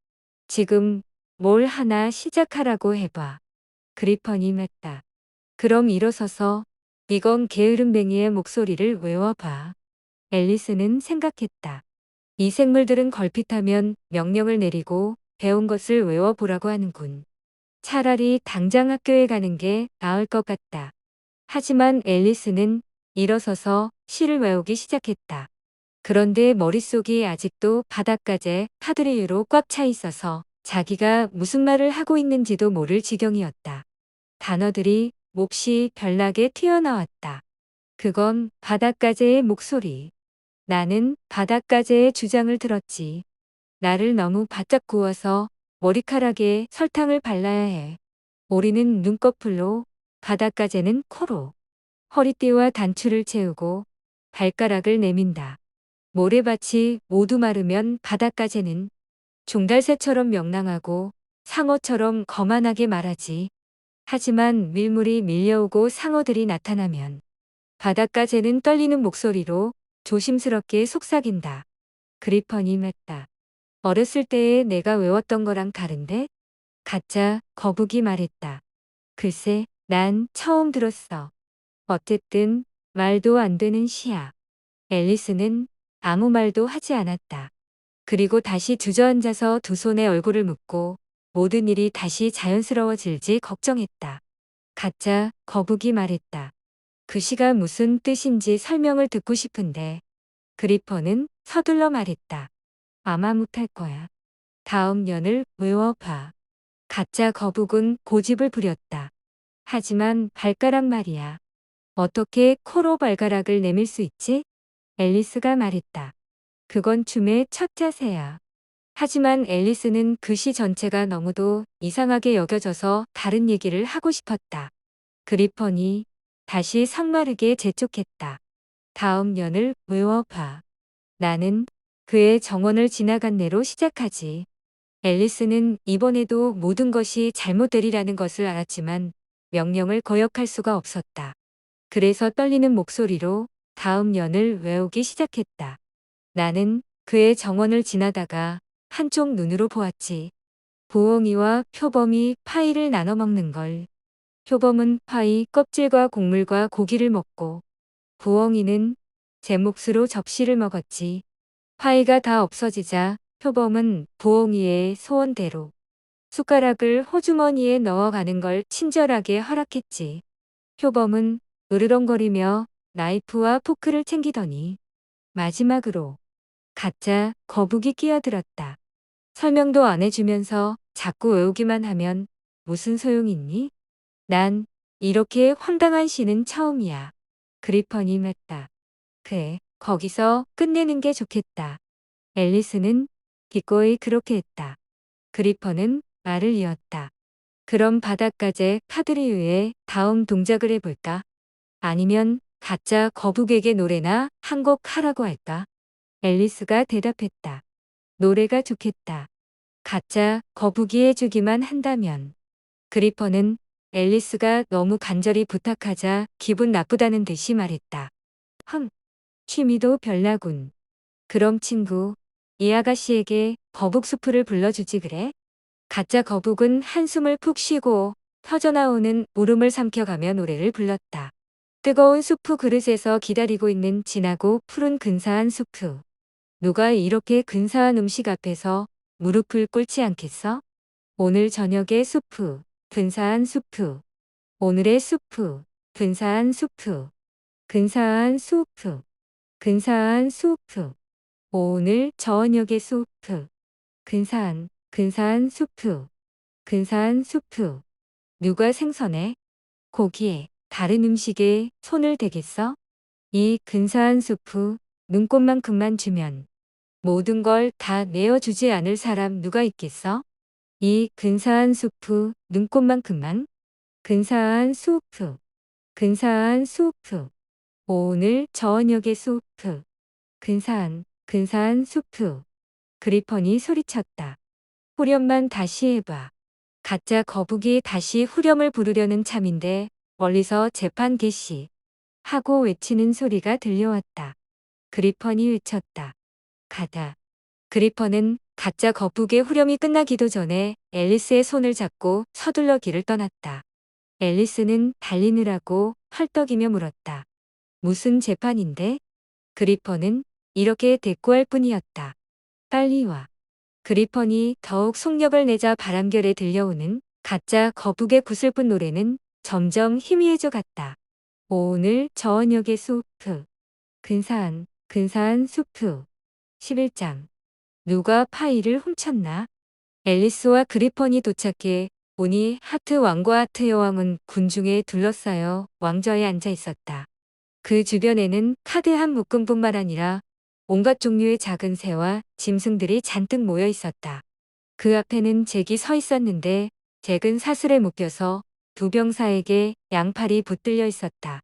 [SPEAKER 1] 지금 뭘 하나 시작하라고 해봐. 그리펀이 맺다. 그럼 일어서서 이건 게으름뱅이의 목소리를 외워봐. 앨리스는 생각했다. 이 생물들은 걸핏하면 명령을 내리고 배운 것을 외워보라고 하는군. 차라리 당장 학교에 가는 게 나을 것 같다. 하지만 앨리스는 일어서서 시를 외우기 시작했다. 그런데 머릿속이 아직도 바닷가재 파드리유로 꽉 차 있어서 자기가 무슨 말을 하고 있는지도 모를 지경이었다. 단어들이 몹시 별나게 튀어나왔다. 그건 바닷가재의 목소리. 나는 바닷가재의 주장을 들었지. 나를 너무 바짝 구워서 머리카락에 설탕을 발라야 해. 오리는 눈꺼풀로, 바닷가재는 코로. 허리띠와 단추를 채우고 발가락을 내민다. 모래밭이 모두 마르면 바닷가재는 종달새처럼 명랑하고 상어처럼 거만하게 말하지. 하지만 밀물이 밀려오고 상어들이 나타나면 바닷가재는 떨리는 목소리로 조심스럽게 속삭인다. 그리펀이 맺다. 어렸을 때에 내가 외웠던 거랑 다른데? 가짜 거북이 말했다. 글쎄, 난 처음 들었어. 어쨌든 말도 안 되는 시야. 앨리스는 아무 말도 하지 않았다. 그리고 다시 주저앉아서 두 손에 얼굴을 묶고 모든 일이 다시 자연스러워질지 걱정했다. 가짜 거북이 말했다. 그 시가 무슨 뜻인지 설명을 듣고 싶은데. 그리퍼는 서둘러 말했다. 아마 못할 거야. 다음 년을 외워봐. 가짜 거북은 고집을 부렸다. 하지만 발가락 말이야. 어떻게 코로 발가락을 내밀 수 있지? 앨리스가 말했다. 그건 춤의 첫 자세야. 하지만 앨리스는 그 시 전체가 너무도 이상하게 여겨져서 다른 얘기를 하고 싶었다. 그리펀이 다시 상마르게 재촉했다. 다음 년을 외워봐. 나는 그의 정원을 지나간 내로 시작하지. 앨리스는 이번에도 모든 것이 잘못되리라는 것을 알았지만 명령을 거역할 수가 없었다. 그래서 떨리는 목소리로 다음 년을 외우기 시작했다. 나는 그의 정원을 지나다가 한쪽 눈으로 보았지. 부엉이와 표범이 파이를 나눠 먹는 걸. 표범은 파이 껍질과 곡물과 고기를 먹고 부엉이는 제 몫으로 접시를 먹었지. 파이가 다 없어지자 표범은 부엉이의 소원대로 숟가락을 호주머니에 넣어가는 걸 친절하게 허락했지. 표범은 으르렁거리며 나이프와 포크를 챙기더니 마지막으로 가짜 거북이 끼어들었다. 설명도 안 해주면서 자꾸 외우기만 하면 무슨 소용있니? 난 이렇게 황당한 시는 처음이야. 그리펀이 맺다. 그래, 거기서 끝내는 게 좋겠다. 앨리스는 기꺼이 그렇게 했다. 그리펀은 말을 이었다. 그럼 바닷가재 카드리유의 다음 동작을 해볼까? 아니면 가짜 거북에게 노래나 한 곡 하라고 할까? 앨리스가 대답했다. 노래가 좋겠다. 가짜 거북이 해주기만 한다면. 그리퍼는 앨리스가 너무 간절히 부탁하자 기분 나쁘다는 듯이 말했다. 취미도 별나군. 그럼 친구, 이 아가씨에게 거북 수프를 불러주지 그래? 가짜 거북은 한숨을 푹 쉬고 터져나오는 울음을 삼켜가며 노래를 불렀다. 뜨거운 수프 그릇에서 기다리고 있는 진하고 푸른 근사한 수프. 누가 이렇게 근사한 음식 앞에서 무릎을 꿇지 않겠어? 오늘 저녁의 수프, 근사한 수프. 오늘의 수프, 근사한 수프. 근사한 수프, 근사한 수프. 오늘 저녁의 수프, 근사한 수프, 근사한 수프. 누가 생선에, 고기에, 다른 음식에 손을 대겠어? 이 근사한 수프, 눈꽃만큼만 주면 모든 걸 다 내어주지 않을 사람 누가 있겠어? 이 근사한 수프, 눈꽃만큼만. 근사한 수프, 근사한 수프. 오늘 저녁의 수프, 근사한 수프. 그리펀이 소리쳤다. 후렴만 다시 해봐. 가짜 거북이 다시 후렴을 부르려는 참인데 멀리서 재판 개시 하고 외치는 소리가 들려왔다. 그리펀이 외쳤다. 가다. 그리펀은 가짜 거북의 후렴이 끝나기도 전에 앨리스의 손을 잡고 서둘러 길을 떠났다. 앨리스는 달리느라고 헐떡이며 물었다. 무슨 재판인데? 그리펀은 이렇게 대꾸할 뿐이었다. 빨리 와. 그리펀이 더욱 속력을 내자 바람결에 들려오는 가짜 거북의 구슬픈 노래는 점점 희미해져 갔다. 오늘 저녁의 수프. 근사한 수프. 11장. 누가 파이를 훔쳤나? 앨리스와 그리펀이 도착해 보니 하트 왕과 하트 여왕은 군중에 둘러싸여 왕좌에 앉아 있었다. 그 주변에는 카드 한 묶음뿐만 아니라 온갖 종류의 작은 새와 짐승들이 잔뜩 모여 있었다. 그 앞에는 잭이 서 있었는데 잭은 사슬에 묶여서 두 병사에게 양팔이 붙들려 있었다.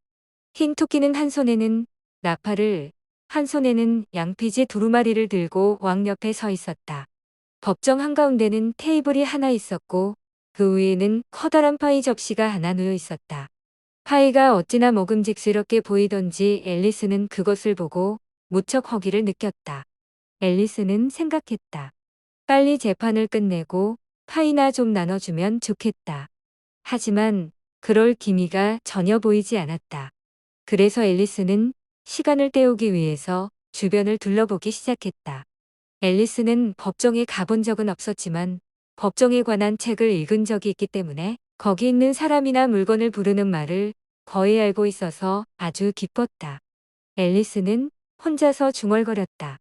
[SPEAKER 1] 흰 토끼는 한 손에는 나팔을, 한 손에는 양피지 두루마리를 들고 왕 옆에 서 있었다. 법정 한가운데는 테이블이 하나 있었고 그 위에는 커다란 파이 접시가 하나 놓여 있었다. 파이가 어찌나 먹음직스럽게 보이던지 앨리스는 그것을 보고 무척 허기를 느꼈다. 앨리스는 생각했다. 빨리 재판을 끝내고 파이나 좀 나눠주면 좋겠다. 하지만 그럴 기미가 전혀 보이지 않았다. 그래서 앨리스는 시간을 때우기 위해서 주변을 둘러보기 시작했다. 앨리스는 법정에 가본 적은 없었지만 법정에 관한 책을 읽은 적이 있기 때문에 거기 있는 사람이나 물건을 부르는 말을 거의 알고 있어서 아주 기뻤다. 앨리스는 혼자서 중얼거렸다.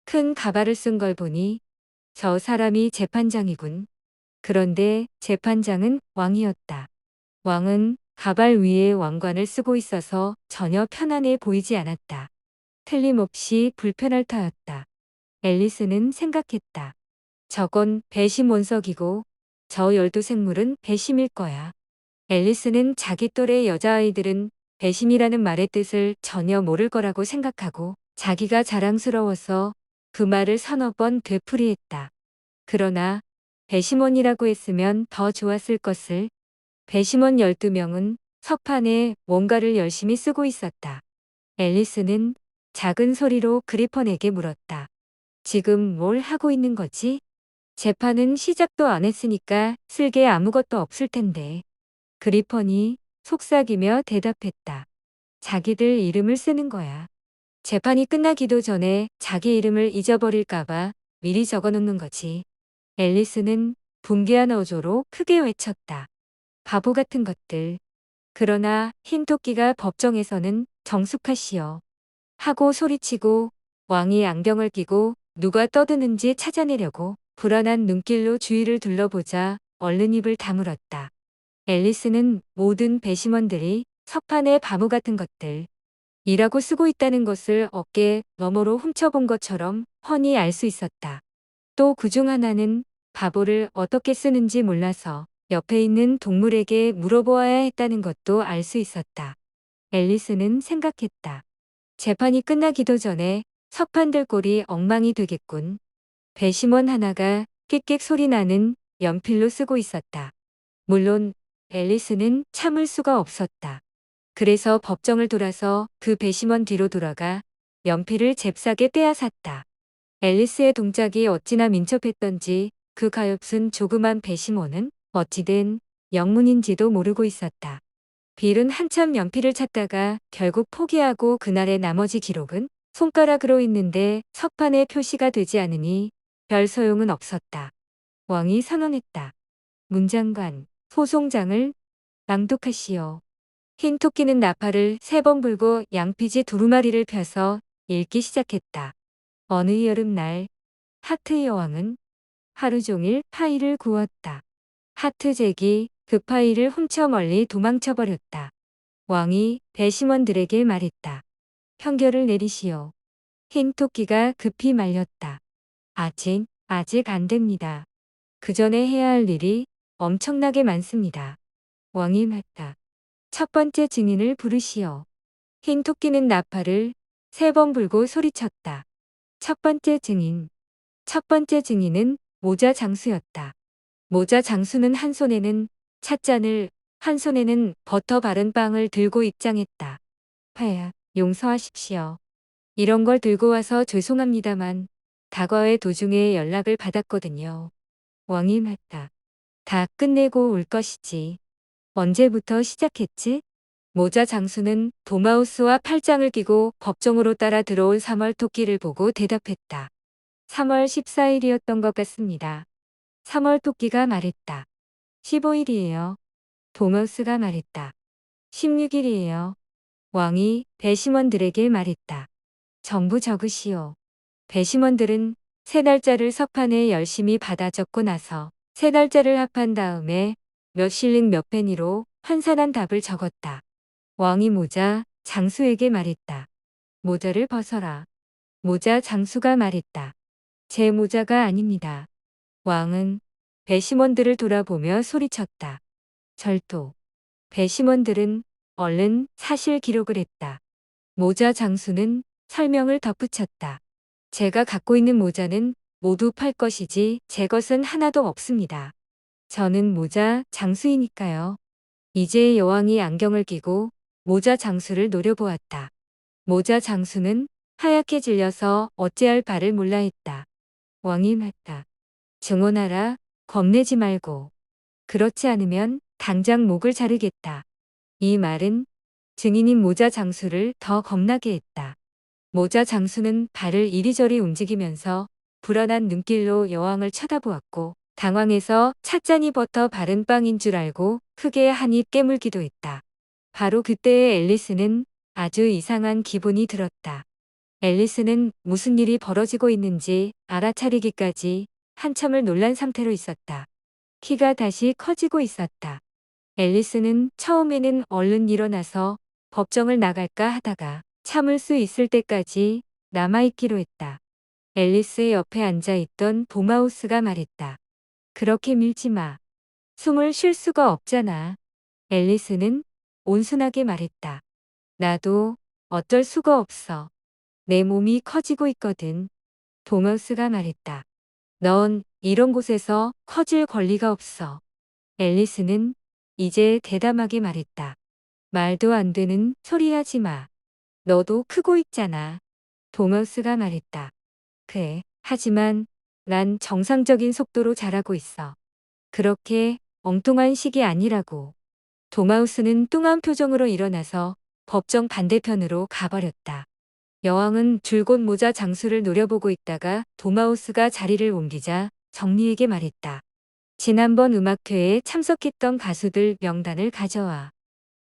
[SPEAKER 1] 큰 가발을 쓴 걸 보니 저 사람이 재판장이군. 그런데 재판장은 왕이었다. 왕은 가발 위에 왕관을 쓰고 있어서 전혀 편안해 보이지 않았다. 틀림없이 불편할 터였다. 앨리스는 생각했다. 저건 배심 원석이고 저 열두 생물은 배심일 거야. 앨리스는 자기 또래 여자아이들은 배심이라는 말의 뜻을 전혀 모를 거라고 생각하고 자기가 자랑스러워서 그 말을 서너 번 되풀이했다. 그러나 배심원이라고 했으면 더 좋았을 것을. 배심원 12명은 석판에 뭔가를 열심히 쓰고 있었다. 앨리스는 작은 소리로 그리펀에게 물었다. 지금 뭘 하고 있는 거지? 재판은 시작도 안 했으니까 쓸 게 아무것도 없을 텐데. 그리펀이 속삭이며 대답했다. 자기들 이름을 쓰는 거야. 재판이 끝나기도 전에 자기 이름을 잊어버릴까봐 미리 적어놓는 거지. 앨리스는 분개한 어조로 크게 외쳤다. 바보 같은 것들. 그러나 흰 토끼가 법정에서는 정숙하시오. 하고 소리치고 왕이 안경을 끼고 누가 떠드는지 찾아내려고 불안한 눈길로 주위를 둘러보자 얼른 입을 다물었다. 앨리스는 모든 배심원들이 석판의 바보 같은 것들 이라고 쓰고 있다는 것을 어깨 너머로 훔쳐본 것처럼 훤히 알 수 있었다. 또 그중 하나는 바보를 어떻게 쓰는지 몰라서 옆에 있는 동물에게 물어보아야 했다는 것도 알 수 있었다. 앨리스는 생각했다. 재판이 끝나기도 전에 석판들 꼴이 엉망이 되겠군. 배심원 하나가 끽끽 소리나는 연필로 쓰고 있었다. 물론 앨리스는 참을 수가 없었다. 그래서 법정을 돌아서 그 배심원 뒤로 돌아가 연필을 잽싸게 떼앗았다. 앨리스의 동작이 어찌나 민첩했던지 그 가엾은 조그만 배심원은 어찌된 영문인지도 모르고 있었다. 빌은 한참 연필을 찾다가 결국 포기하고 그날의 나머지 기록은 손가락으로 있는데 석판에 표시가 되지 않으니 별 소용은 없었다. 왕이 선언했다. 문장관, 소송장을 낭독하시오. 흰 토끼는 나팔을 3번 불고 양피지 두루마리를 펴서 읽기 시작했다. 어느 여름날 하트 여왕은 하루 종일 파이를 구웠다. 하트 잭이 그 파이를 훔쳐 멀리 도망쳐버렸다. 왕이 배심원들에게 말했다. 판결을 내리시오. 흰 토끼가 급히 말렸다. 아직 안 됩니다. 그 전에 해야 할 일이 엄청나게 많습니다. 왕이 말했다. 첫 번째 증인을 부르시오. 흰 토끼는 나팔을 3번 불고 소리쳤다. 첫 번째 증인. 첫 번째 증인은 모자 장수였다. 모자 장수는 한 손에는 찻잔을, 한 손에는 버터 바른 빵을 들고 입장했다. 폐하, 용서하십시오. 이런 걸 들고 와서 죄송합니다만 다과회 도중에 연락을 받았거든요. 왕이 말했다. 다 끝내고 올 것이지. 언제부터 시작했지? 모자 장수는 도마우스와 팔짱을 끼고 법정으로 따라 들어온 3월 토끼를 보고 대답했다. 3월 14일이었던 것 같습니다. 3월 토끼가 말했다. 15일이에요. 도마우스가 말했다. 16일이에요. 왕이 배심원들에게 말했다. 전부 적으시오. 배심원들은 3달짜를 석판에 열심히 받아 적고 나서 3달짜를 합한 다음에 몇 실링 몇 페니로 환산한 답을 적었다. 왕이 모자 장수에게 말했다. 모자를 벗어라. 모자 장수가 말했다. 제 모자가 아닙니다. 왕은 배심원들을 돌아보며 소리쳤다. 절도. 배심원들은 얼른 사실 기록을 했다. 모자 장수는 설명을 덧붙였다. 제가 갖고 있는 모자는 모두 팔 것이지 제 것은 하나도 없습니다. 저는 모자 장수이니까요. 이제 여왕이 안경을 끼고 모자 장수를 노려보았다. 모자 장수는 하얗게 질려서 어찌할 바를 몰라 했다. 왕이 말했다. 증언하라. 겁내지 말고. 그렇지 않으면 당장 목을 자르겠다. 이 말은 증인인 모자 장수를 더 겁나게 했다. 모자 장수는 발을 이리저리 움직이면서 불안한 눈길로 여왕을 쳐다보았고 당황해서 찻잔이 버터 바른 빵인 줄 알고 크게 한 입 깨물기도 했다. 바로 그때의 앨리스는 아주 이상한 기분이 들었다. 앨리스는 무슨 일이 벌어지고 있는지 알아차리기까지 한참을 놀란 상태로 있었다. 키가 다시 커지고 있었다. 앨리스는 처음에는 얼른 일어나서 법정을 나갈까 하다가 참을 수 있을 때까지 남아있기로 했다. 앨리스의 옆에 앉아있던 도마우스가 말했다. 그렇게 밀지 마. 숨을 쉴 수가 없잖아. 앨리스는 온순하게 말했다. 나도 어쩔 수가 없어. 내 몸이 커지고 있거든. 도마우스가 말했다. 넌 이런 곳에서 커질 권리가 없어. 앨리스는 이제 대담하게 말했다. 말도 안 되는 소리 하지 마. 너도 크고 있잖아. 도마우스가 말했다. 그래. 하지만 난 정상적인 속도로 자라고 있어. 그렇게 엉뚱한 식이 아니라고. 도마우스는 뚱한 표정으로 일어나서 법정 반대편으로 가버렸다. 여왕은 줄곧 모자 장수를 노려보고 있다가 도마우스가 자리를 옮기자 정리에게 말했다. 지난번 음악회에 참석했던 가수들 명단을 가져와.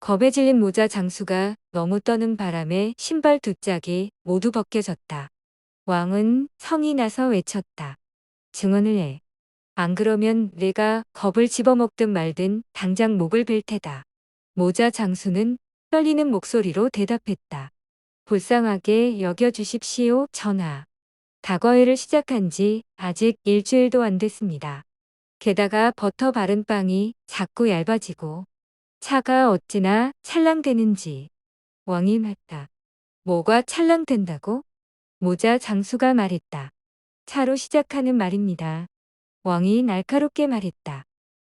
[SPEAKER 1] 겁에 질린 모자 장수가 너무 떠는 바람에 신발 두 짝이 모두 벗겨졌다. 왕은 성이 나서 외쳤다. 증언을 해. 안 그러면 내가 겁을 집어먹든 말든 당장 목을 벨 테다. 모자 장수는 떨리는 목소리로 대답했다. 불쌍하게 여겨주십시오, 전하. 다과회를 시작한 지 아직 일주일도 안 됐습니다. 게다가 버터 바른 빵이 자꾸 얇아지고 차가 어찌나 찰랑대는지. 왕이 묻다. 뭐가 찰랑댄다고? 모자 장수가 말했다. 차로 시작하는 말입니다. 왕이 날카롭게 말했다.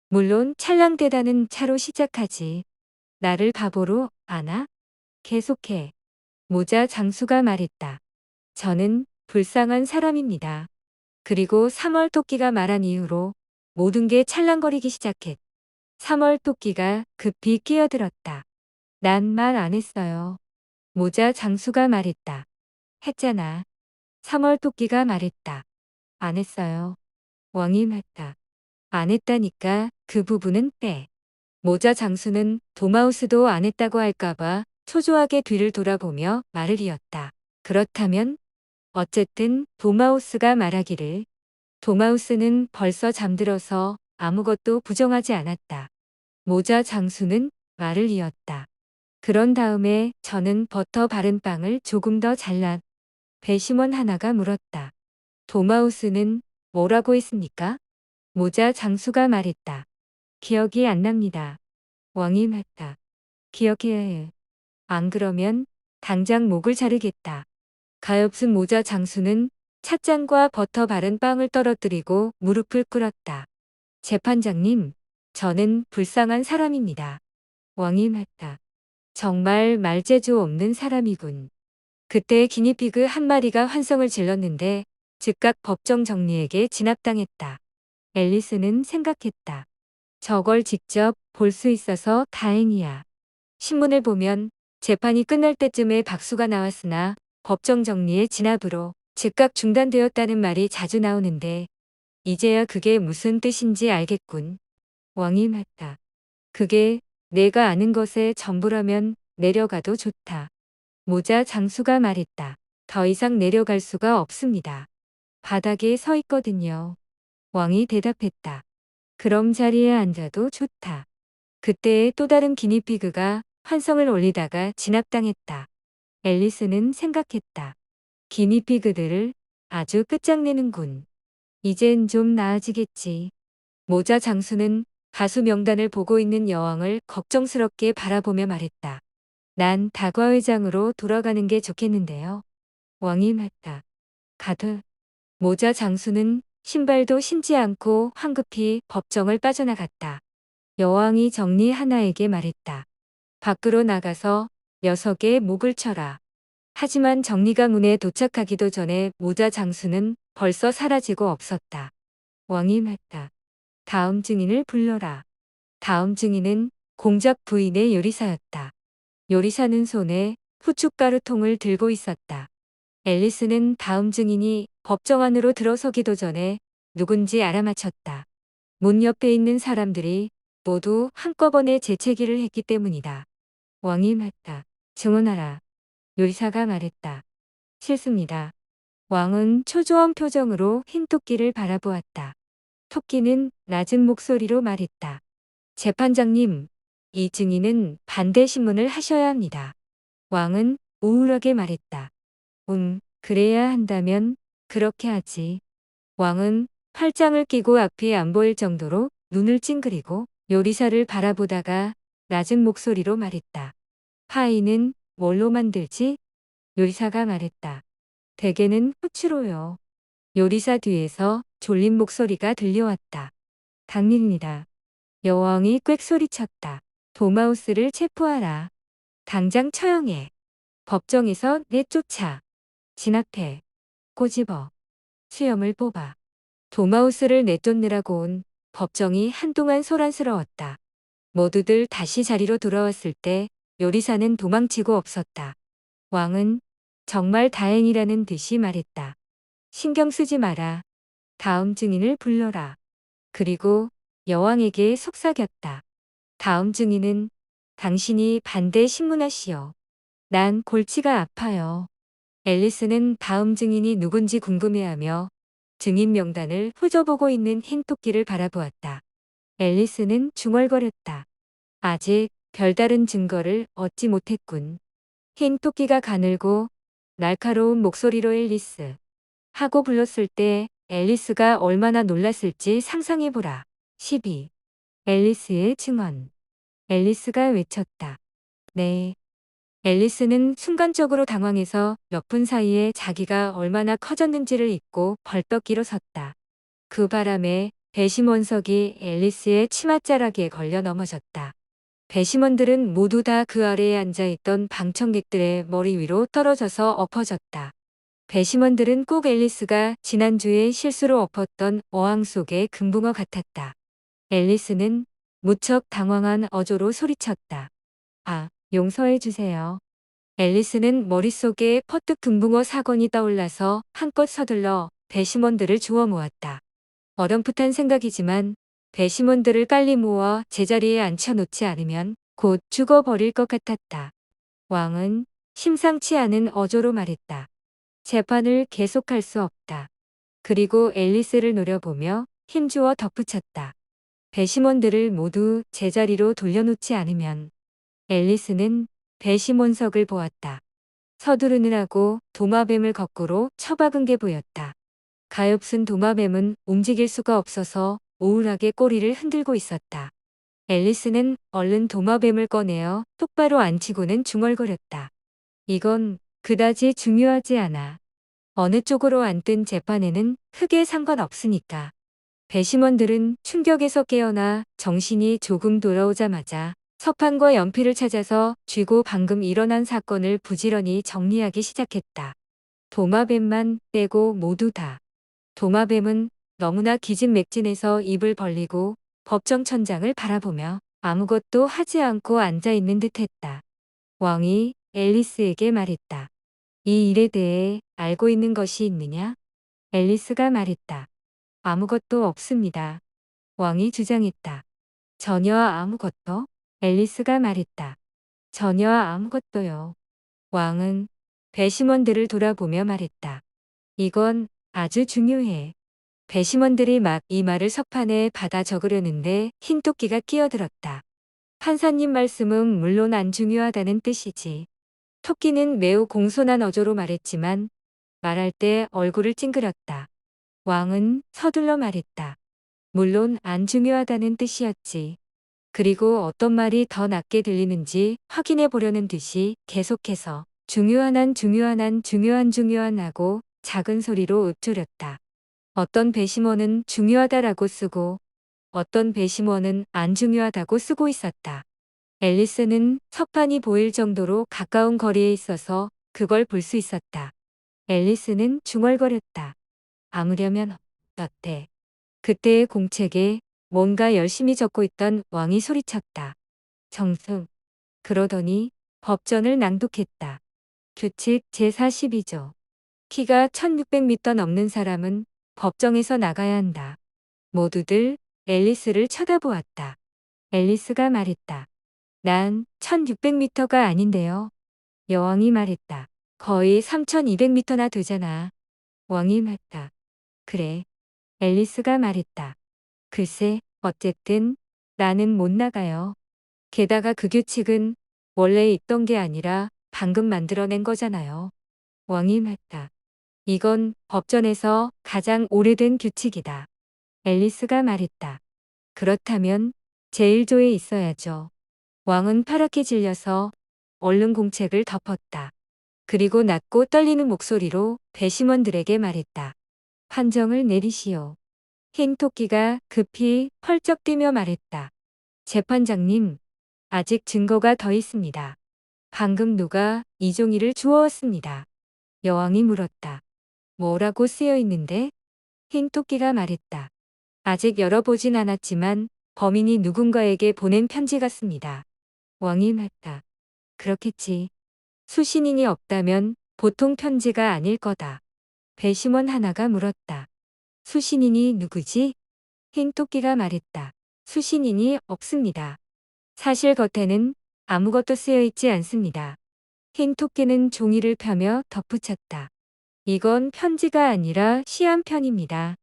[SPEAKER 1] 물론 찰랑대다는 차로 시작하지. 나를 바보로 아나? 계속해. 모자 장수가 말했다. 저는 불쌍한 사람입니다. 그리고 3월 토끼가 말한 이후로 모든 게 찰랑거리기 시작했. 3월 토끼가 급히 끼어들었다. 난 말 안 했어요. 모자 장수가 말했다. 했잖아. 3월 토끼가 말했다. 안 했어요. 왕이 맞다. 안 했다니까 그 부분은 빼. 모자 장수는 도마우스도 안 했다고 할까봐 초조하게 뒤를 돌아보며 말을 이었다. 그렇다면 어쨌든 도마우스가 말하기를. 도마우스는 벌써 잠들어서 아무것도 부정하지 않았다. 모자 장수는 말을 이었다. 그런 다음에 저는 버터 바른 빵을 조금 더 잘라. 배심원 하나가 물었다. 도마우스는 뭐라고 했습니까? 모자 장수가 말했다. 기억이 안 납니다. 왕이 맞다. 기억해야 해. 안 그러면 당장 목을 자르겠다. 가엾은 모자 장수는 찻잔과 버터 바른 빵을 떨어뜨리고 무릎을 꿇었다. 재판장님, 저는 불쌍한 사람입니다. 왕이 맞다. 정말 말재주 없는 사람이군. 그때 기니피그 한 마리가 환성을 질렀는데 즉각 법정 정리에게 진압당했다. 앨리스는 생각했다. 저걸 직접 볼 수 있어서 다행이야. 신문을 보면 재판이 끝날 때쯤에 박수가 나왔으나 법정 정리의 진압으로 즉각 중단되었다는 말이 자주 나오는데 이제야 그게 무슨 뜻인지 알겠군. 왕이 맞다. 그게 내가 아는 것의 전부라면 내려가도 좋다. 모자 장수가 말했다. 더 이상 내려갈 수가 없습니다. 바닥에 서 있거든요. 왕이 대답했다. 그럼 자리에 앉아도 좋다. 그때에 또 다른 기니피그가 환성을 올리다가 진압당했다. 앨리스는 생각했다. 기니피그들을 아주 끝장내는군. 이젠 좀 나아지겠지. 모자 장수는 가수 명단을 보고 있는 여왕을 걱정스럽게 바라보며 말했다. 난 다과회장으로 돌아가는 게 좋겠는데요. 왕이 맞다. 가드. 모자 장수는 신발도 신지 않고 황급히 법정을 빠져나갔다. 여왕이 정리 하나에게 말했다. 밖으로 나가서 녀석의 목을 쳐라. 하지만 정리가 문에 도착하기도 전에 모자 장수는 벌써 사라지고 없었다. 왕이 맞다. 다음 증인을 불러라. 다음 증인은 공작 부인의 요리사였다. 요리사는 손에 후춧가루통을 들고 있었다. 앨리스는 다음 증인이 법정 안으로 들어서기도 전에 누군지 알아맞혔다. 문 옆에 있는 사람들이 모두 한꺼번에 재채기를 했기 때문이다. 왕이 맞다. 증언하라. 요리사가 말했다. 싫습니다. 왕은 초조한 표정으로 흰 토끼를 바라보았다. 토끼는 낮은 목소리로 말했다. 재판장님, 이 증인은 반대 신문을 하셔야 합니다. 왕은 우울하게 말했다. 그래야 한다면 그렇게 하지. 왕은 팔짱을 끼고 앞이 안 보일 정도로 눈을 찡그리고 요리사를 바라보다가 낮은 목소리로 말했다. 파이는 뭘로 만들지? 요리사가 말했다. 대개는 후추로요. 요리사 뒤에서 졸린 목소리가 들려왔다. 당일입니다. 여왕이 꽥 소리쳤다. 도마우스를 체포하라. 당장 처형해. 법정에서 내쫓아. 진압해. 꼬집어. 수염을 뽑아. 도마우스를 내쫓느라고 온 법정이 한동안 소란스러웠다. 모두들 다시 자리로 돌아왔을 때 요리사는 도망치고 없었다. 왕은 정말 다행이라는 듯이 말했다. 신경 쓰지 마라. 다음 증인을 불러라. 그리고 여왕에게 속삭였다. 다음 증인은 당신이 반대 신문하시오. 난 골치가 아파요. 앨리스는 다음 증인이 누군지 궁금해하며 증인 명단을 훑어보고 있는 흰토끼를 바라보았다. 앨리스는 중얼거렸다. 아직 별다른 증거를 얻지 못했군. 흰토끼가 가늘고 날카로운 목소리로 앨리스 하고 불렀을 때 앨리스가 얼마나 놀랐을지 상상해보라. 12. 앨리스의 증언. 앨리스가 외쳤다. 네. 앨리스는 순간적으로 당황해서 몇 분 사이에 자기가 얼마나 커졌는지를 잊고 벌떡 일어섰다. 그 바람에 배심원석이 앨리스의 치맛자락에 걸려 넘어졌다. 배심원들은 모두 다 그 아래에 앉아있던 방청객들의 머리 위로 떨어져서 엎어졌다. 배심원들은 꼭 앨리스가 지난주에 실수로 엎었던 어항 속의 금붕어 같았다. 앨리스는 무척 당황한 어조로 소리쳤다. 아, 용서해 주세요. 앨리스는 머릿속에 퍼뜩 금붕어 사건이 떠올라서 한껏 서둘러 배심원들을 주워 모았다. 어렴풋한 생각이지만 배심원들을 빨리 모아 제자리에 앉혀놓지 않으면 곧 죽어버릴 것 같았다. 왕은 심상치 않은 어조로 말했다. 재판을 계속할 수 없다. 그리고 앨리스를 노려보며 힘주어 덧붙였다. 배심원들을 모두 제자리로 돌려놓지 않으면. 앨리스는 배심원석을 보았다. 서두르느라고 도마뱀을 거꾸로 처박은 게 보였다. 가엾은 도마뱀은 움직일 수가 없어서 우울하게 꼬리를 흔들고 있었다. 앨리스는 얼른 도마뱀을 꺼내어 똑바로 앉히고는 중얼거렸다. 이건 그다지 중요하지 않아. 어느 쪽으로 앉든 재판에는 크게 상관없으니까. 배심원들은 충격에서 깨어나 정신이 조금 돌아오자마자 서판과 연필을 찾아서 쥐고 방금 일어난 사건을 부지런히 정리하기 시작했다. 도마뱀만 빼고 모두 다. 도마뱀은 너무나 기진맥진해서 입을 벌리고 법정천장을 바라보며 아무것도 하지 않고 앉아있는 듯했다. 왕이 앨리스에게 말했다. 이 일에 대해 알고 있는 것이 있느냐? 앨리스가 말했다. 아무것도 없습니다. 왕이 주장했다. 전혀 아무것도? 앨리스가 말했다. 전혀 아무것도요. 왕은 배심원들을 돌아보며 말했다. 이건 아주 중요해. 배심원들이 막 이 말을 석판에 받아 적으려는데 흰토끼가 끼어들었다. 판사님 말씀은 물론 안 중요하다는 뜻이지. 토끼는 매우 공손한 어조로 말했지만 말할 때 얼굴을 찡그렸다. 왕은 서둘러 말했다. 물론 안 중요하다는 뜻이었지. 그리고 어떤 말이 더 낫게 들리는지 확인해 보려는 듯이 계속해서 중요한 하고 작은 소리로 읊조렸다. 어떤 배심원은 중요하다라고 쓰고 어떤 배심원은 안 중요하다고 쓰고 있었다. 앨리스는 석판이 보일 정도로 가까운 거리에 있어서 그걸 볼 수 있었다. 앨리스는 중얼거렸다. 아무려면 어때? 그때의 공책에 뭔가 열심히 적고 있던 왕이 소리쳤다. 정승. 그러더니 법전을 낭독했다. 규칙 제42조. 키가 1600m 넘는 사람은 법정에서 나가야 한다. 모두들 앨리스를 쳐다보았다. 앨리스가 말했다. 난 1600m가 아닌데요. 여왕이 말했다. 거의 3200m나 되잖아. 왕이 말했다. 그래. 앨리스가 말했다. 글쎄, 어쨌든 나는 못 나가요. 게다가 그 규칙은 원래 있던 게 아니라 방금 만들어낸 거잖아요. 왕이 말했다. 이건 법전에서 가장 오래된 규칙이다. 앨리스가 말했다. 그렇다면 제1조에 있어야죠. 왕은 파랗게 질려서 얼른 공책을 덮었다. 그리고 낮고 떨리는 목소리로 배심원들에게 말했다. 판정을 내리시오. 흰토끼가 급히 펄쩍 뛰며 말했다. 재판장님, 아직 증거가 더 있습니다. 방금 누가 이 종이를 주워왔습니다. 여왕이 물었다. 뭐라고 쓰여 있는데? 흰토끼가 말했다. 아직 열어보진 않았지만 범인이 누군가에게 보낸 편지 같습니다. 왕이 말했다. 그렇겠지. 수신인이 없다면 보통 편지가 아닐 거다. 배심원 하나가 물었다. 수신인이 누구지? 흰토끼가 말했다. 수신인이 없습니다. 사실 겉에는 아무것도 쓰여 있지 않습니다. 흰토끼는 종이를 펴며 덧붙였다. 이건 편지가 아니라 시 한 편입니다.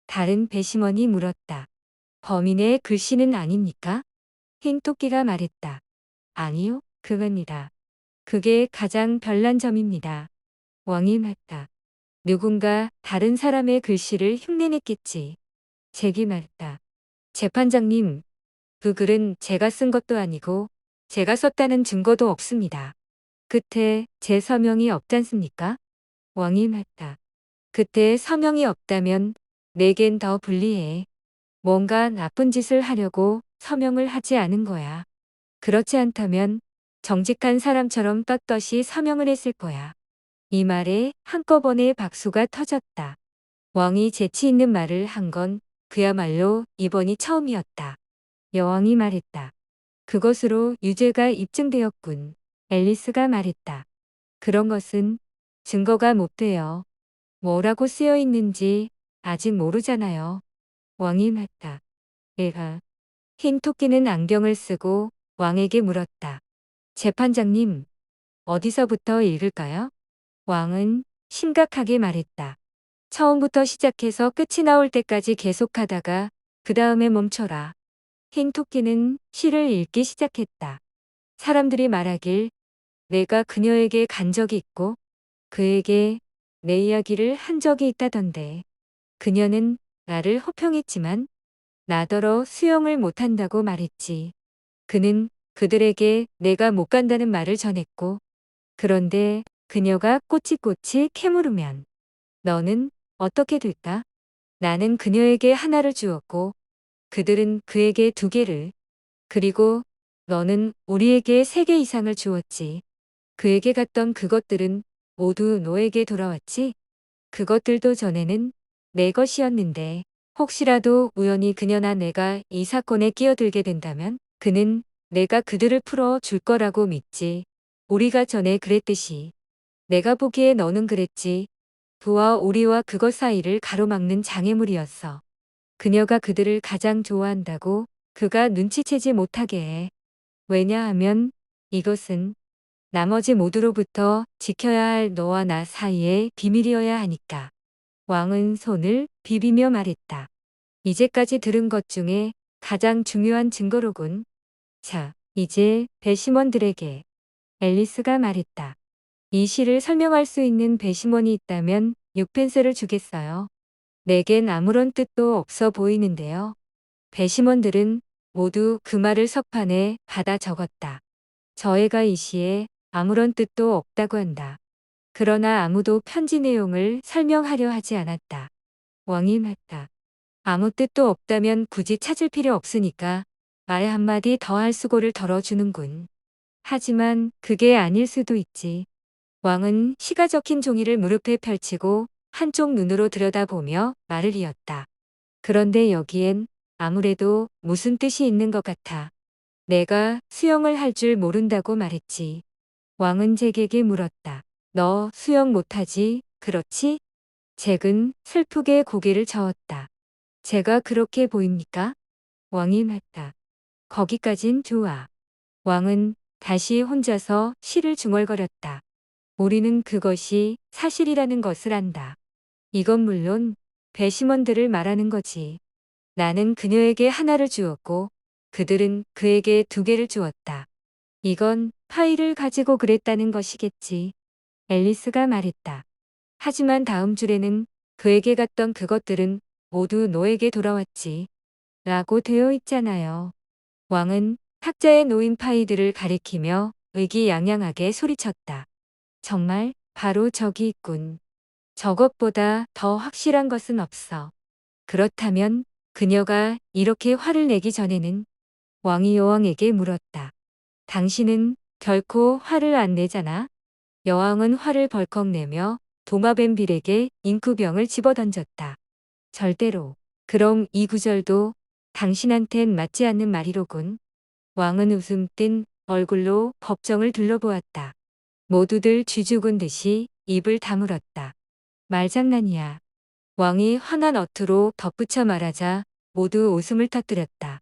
[SPEAKER 1] 다른 배심원이 물었다. 범인의 글씨는 아닙니까? 흰토끼가 말했다. 아니요, 그겁니다. 그게 가장 별난 점입니다. 왕이 말했다. 누군가 다른 사람의 글씨를 흉내냈겠지. 잭이 말했다. 재판장님, 그 글은 제가 쓴 것도 아니고 제가 썼다는 증거도 없습니다. 끝에 제 서명이 없잖습니까? 왕이 말했다. 그때 서명이 없다면 내겐 더 불리해. 뭔가 나쁜 짓을 하려고 서명을 하지 않은 거야. 그렇지 않다면 정직한 사람처럼 떳떳이 서명을 했을 거야. 이 말에 한꺼번에 박수가 터졌다. 왕이 재치 있는 말을 한 건 그야말로 이번이 처음이었다. 여왕이 말했다. 그것으로 유죄가 입증되었군. 앨리스가 말했다. 그런 것은 증거가 못 돼요. 뭐라고 쓰여 있는지 아직 모르잖아요. 왕이 말했다. 내가. 흰 토끼는 안경을 쓰고 왕에게 물었다. 재판장님, 어디서부터 읽을까요? 왕은 심각하게 말했다. 처음부터 시작해서 끝이 나올 때까지 계속하다가 그 다음에 멈춰라. 흰 토끼는 시를 읽기 시작했다. 사람들이 말하길 내가 그녀에게 간 적이 있고 그에게 내 이야기를 한 적이 있다던데. 그녀는 나를 호평했지만 나더러 수영을 못한다고 말했지. 그는 그들에게 내가 못 간다는 말을 전했고 그런데 그녀가 꼬치꼬치 캐물으면 너는 어떻게 될까? 나는 그녀에게 하나를 주었고 그들은 그에게 2개를 그리고 너는 우리에게 3개 이상을 주었지. 그에게 갔던 그것들은 모두 너에게 돌아왔지? 그것들도 전에는 내 것이었는데 혹시라도 우연히 그녀나 내가 이 사건에 끼어들게 된다면 그는 내가 그들을 풀어 줄 거라고 믿지. 우리가 전에 그랬듯이. 내가 보기에 너는 그랬지. 부와 우리와 그것 사이를 가로막는 장애물이었어. 그녀가 그들을 가장 좋아한다고 그가 눈치채지 못하게 해. 왜냐하면 이것은 나머지 모두로부터 지켜야 할 너와 나 사이의 비밀이어야 하니까. 왕은 손을 비비며 말했다. 이제까지 들은 것 중에 가장 중요한 증거로군. 자, 이제 배심원들에게. 앨리스가 말했다. 이 시를 설명할 수 있는 배심원이 있다면 6펜스를 주겠어요. 내겐 아무런 뜻도 없어 보이는데요. 배심원들은 모두 그 말을 석판에 받아 적었다. 저 애가 이 시에 아무런 뜻도 없다고 한다. 그러나 아무도 편지 내용을 설명하려 하지 않았다. 왕이 말했다. 아무 뜻도 없다면 굳이 찾을 필요 없으니까 말 한마디 더 할 수고를 덜어주는군. 하지만 그게 아닐 수도 있지. 왕은 시가 적힌 종이를 무릎에 펼치고 한쪽 눈으로 들여다보며 말을 이었다. 그런데 여기엔 아무래도 무슨 뜻이 있는 것 같아. 내가 수영을 할 줄 모른다고 말했지. 왕은 잭에게 물었다. 너 수영 못하지, 그렇지? 잭은 슬프게 고개를 저었다. 제가 그렇게 보입니까? 왕이 말했다. 거기까진 좋아. 왕은 다시 혼자서 시를 중얼거렸다. 우리는 그것이 사실이라는 것을 안다. 이건 물론 배심원들을 말하는 거지. 나는 그녀에게 하나를 주었고 그들은 그에게 2개를 주었다. 이건 파일을 가지고 그랬다는 것이겠지. 앨리스가 말했다. 하지만 다음 줄에는 그에게 갔던 그것들은 모두 너에게 돌아왔지. 라고 되어 있잖아요. 왕은 탁자에 놓인 파이들을 가리키며 의기양양하게 소리쳤다. 정말 바로 저기 있군. 저것보다 더 확실한 것은 없어. 그렇다면 그녀가 이렇게 화를 내기 전에는 왕이 여왕에게 물었다. 당신은 결코 화를 안 내잖아? 여왕은 화를 벌컥 내며 도마뱀빌에게 잉크병을 집어던졌다. 절대로. 그럼 이 구절도 당신한텐 맞지 않는 말이로군. 왕은 웃음 띤 얼굴로 법정을 둘러보았다. 모두들 쥐죽은 듯이 입을 다물었다. 말장난이야. 왕이 환한 어투로 덧붙여 말하자 모두 웃음을 터뜨렸다.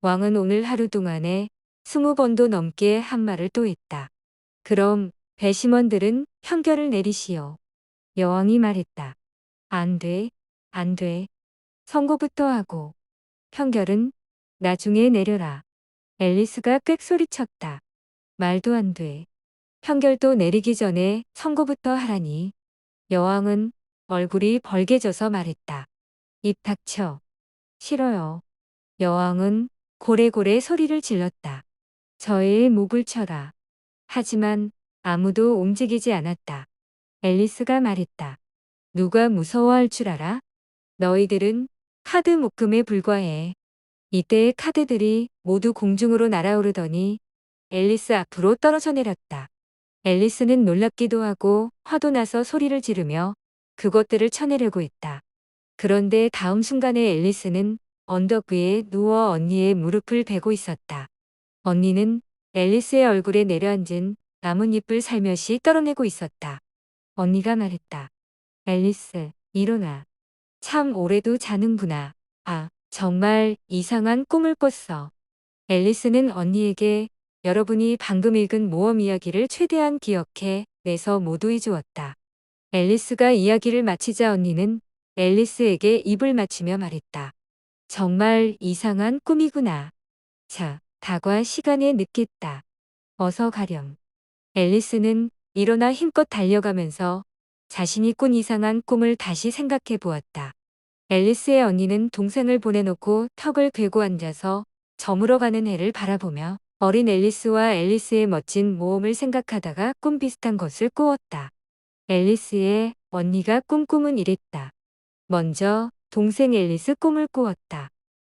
[SPEAKER 1] 왕은 오늘 하루 동안에 20번도 넘게 한 말을 또 했다. 그럼 배심원들은 형결을 내리시오. 여왕이 말했다. 안 돼, 안 돼. 선고부터 하고 형결은 나중에 내려라. 앨리스가 꽥 소리쳤다. 말도 안 돼. 형결도 내리기 전에 선고부터 하라니. 여왕은 얼굴이 벌개져서 말했다. 입 닥쳐. 싫어요. 여왕은 고래고래 소리를 질렀다. 저의 목을 쳐라. 하지만 아무도 움직이지 않았다. 앨리스가 말했다. 누가 무서워할 줄 알아? 너희들은 카드 묶음에 불과해. 이때 카드들이 모두 공중으로 날아오르더니 앨리스 앞으로 떨어져 내렸다. 앨리스는 놀랍기도 하고 화도 나서 소리를 지르며 그것들을 쳐내려고 했다. 그런데 다음 순간에 앨리스는 언덕 위에 누워 언니의 무릎을 베고 있었다. 언니는 앨리스의 얼굴에 내려앉은 나뭇잎을 살며시 떨어내고 있었다. 언니가 말했다. 앨리스, 일어나. 참 오래도 자는구나. 아, 정말 이상한 꿈을 꿨어. 앨리스는 언니에게 여러분이 방금 읽은 모험 이야기를 최대한 기억해 내서 모두해 주었다. 앨리스가 이야기를 마치자 언니는 앨리스에게 입을 맞추며 말했다. 정말 이상한 꿈이구나. 자, 다과 시간에 늦겠다. 어서 가렴. 앨리스는 일어나 힘껏 달려가면서 자신이 꾼 이상한 꿈을 다시 생각해 보았다. 앨리스의 언니는 동생을 보내놓고 턱을 괴고 앉아서 저물어가는 해를 바라보며 어린 앨리스와 앨리스의 멋진 모험을 생각하다가 꿈 비슷한 것을 꾸었다. 앨리스의 언니가 꾼 꿈은 이랬다. 먼저 동생 앨리스 꿈을 꾸었다.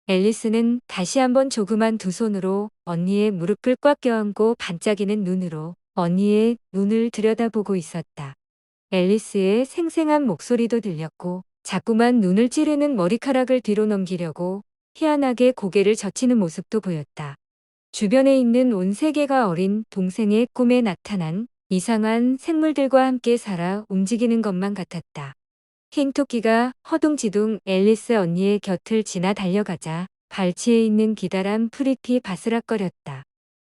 [SPEAKER 1] 앨리스는 다시 한번 조그만 두 손으로 언니의 무릎을 꽉 껴안고 반짝이는 눈으로 언니의 눈을 들여다보고 있었다. 앨리스의 생생한 목소리도 들렸고 자꾸만 눈을 찌르는 머리카락을 뒤로 넘기려고 희한하게 고개를 젖히는 모습도 보였다. 주변에 있는 온 세계가 어린 동생의 꿈에 나타난 이상한 생물들과 함께 살아 움직이는 것만 같았다. 흰 토끼가 허둥지둥 앨리스 언니의 곁을 지나 달려가자 발치에 있는 기다란 풀잎이 바스락거렸다.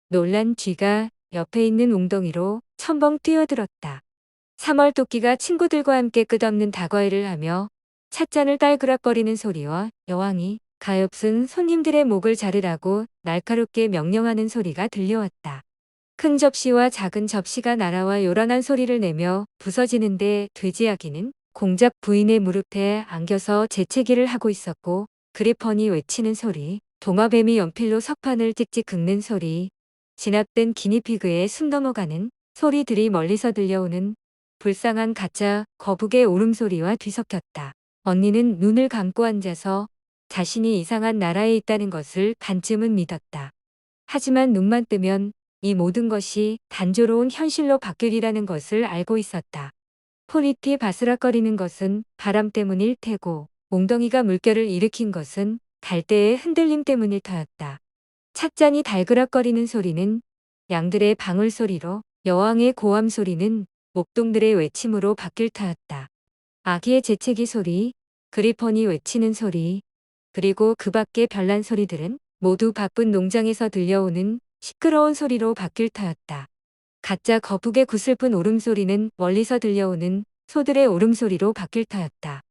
[SPEAKER 1] 놀란 쥐가 옆에 있는 웅덩이로 첨벙 뛰어들었다. 3월 토끼가 친구들과 함께 끝없는 다과일을 하며 찻잔을 딸그락거리는 소리와 여왕이 가엾은 손님들의 목을 자르라고 날카롭게 명령하는 소리가 들려왔다. 큰 접시와 작은 접시가 날아와 요란한 소리를 내며 부서지는데 돼지 아기는 공작 부인의 무릎에 안겨서 재채기를 하고 있었고 그리펀이 외치는 소리, 도마뱀이 연필로 석판을 찍찍 긁는 소리, 진압된 기니피그의 숨 넘어가는 소리들이 멀리서 들려오는 불쌍한 가짜 거북의 울음소리와 뒤섞였다. 언니는 눈을 감고 앉아서 자신이 이상한 나라에 있다는 것을 반쯤은 믿었다. 하지만 눈만 뜨면 이 모든 것이 단조로운 현실로 바뀌리라는 것을 알고 있었다. 풀잎이 바스락거리는 것은 바람 때문일 테고 웅덩이가 물결을 일으킨 것은 갈대의 흔들림 때문일 터였다. 찻잔이 달그락거리는 소리는 양들의 방울소리로 여왕의 고함 소리는 목동들의 외침으로 바뀔 터였다. 아기의 재채기 소리, 그리펀이 외치는 소리, 그리고 그 밖의 별난 소리들은 모두 바쁜 농장에서 들려오는 시끄러운 소리로 바뀔 터였다. 가짜 거북의 구슬픈 울음소리는 멀리서 들려오는 소들의 울음소리로 바뀔 터였다.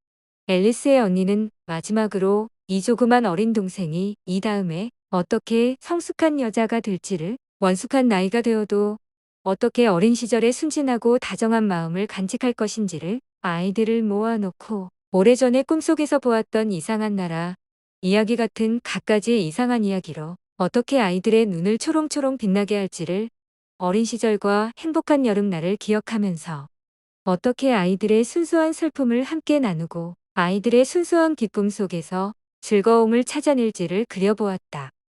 [SPEAKER 1] 앨리스의 언니는 마지막으로 이 조그만 어린 동생이 이 다음에 어떻게 성숙한 여자가 될지를 원숙한 나이가 되어도 어떻게 어린 시절의 순진하고 다정한 마음을 간직할 것인지를 아이들을 모아놓고 오래전에 꿈속에서 보았던 이상한 나라, 이야기 같은 갖가지 이상한 이야기로 어떻게 아이들의 눈을 초롱초롱 빛나게 할지를 어린 시절과 행복한 여름날을 기억하면서 어떻게 아이들의 순수한 슬픔을 함께 나누고 아이들의 순수한 기쁨 속에서 즐거움을 찾아낼지를 그려보았다.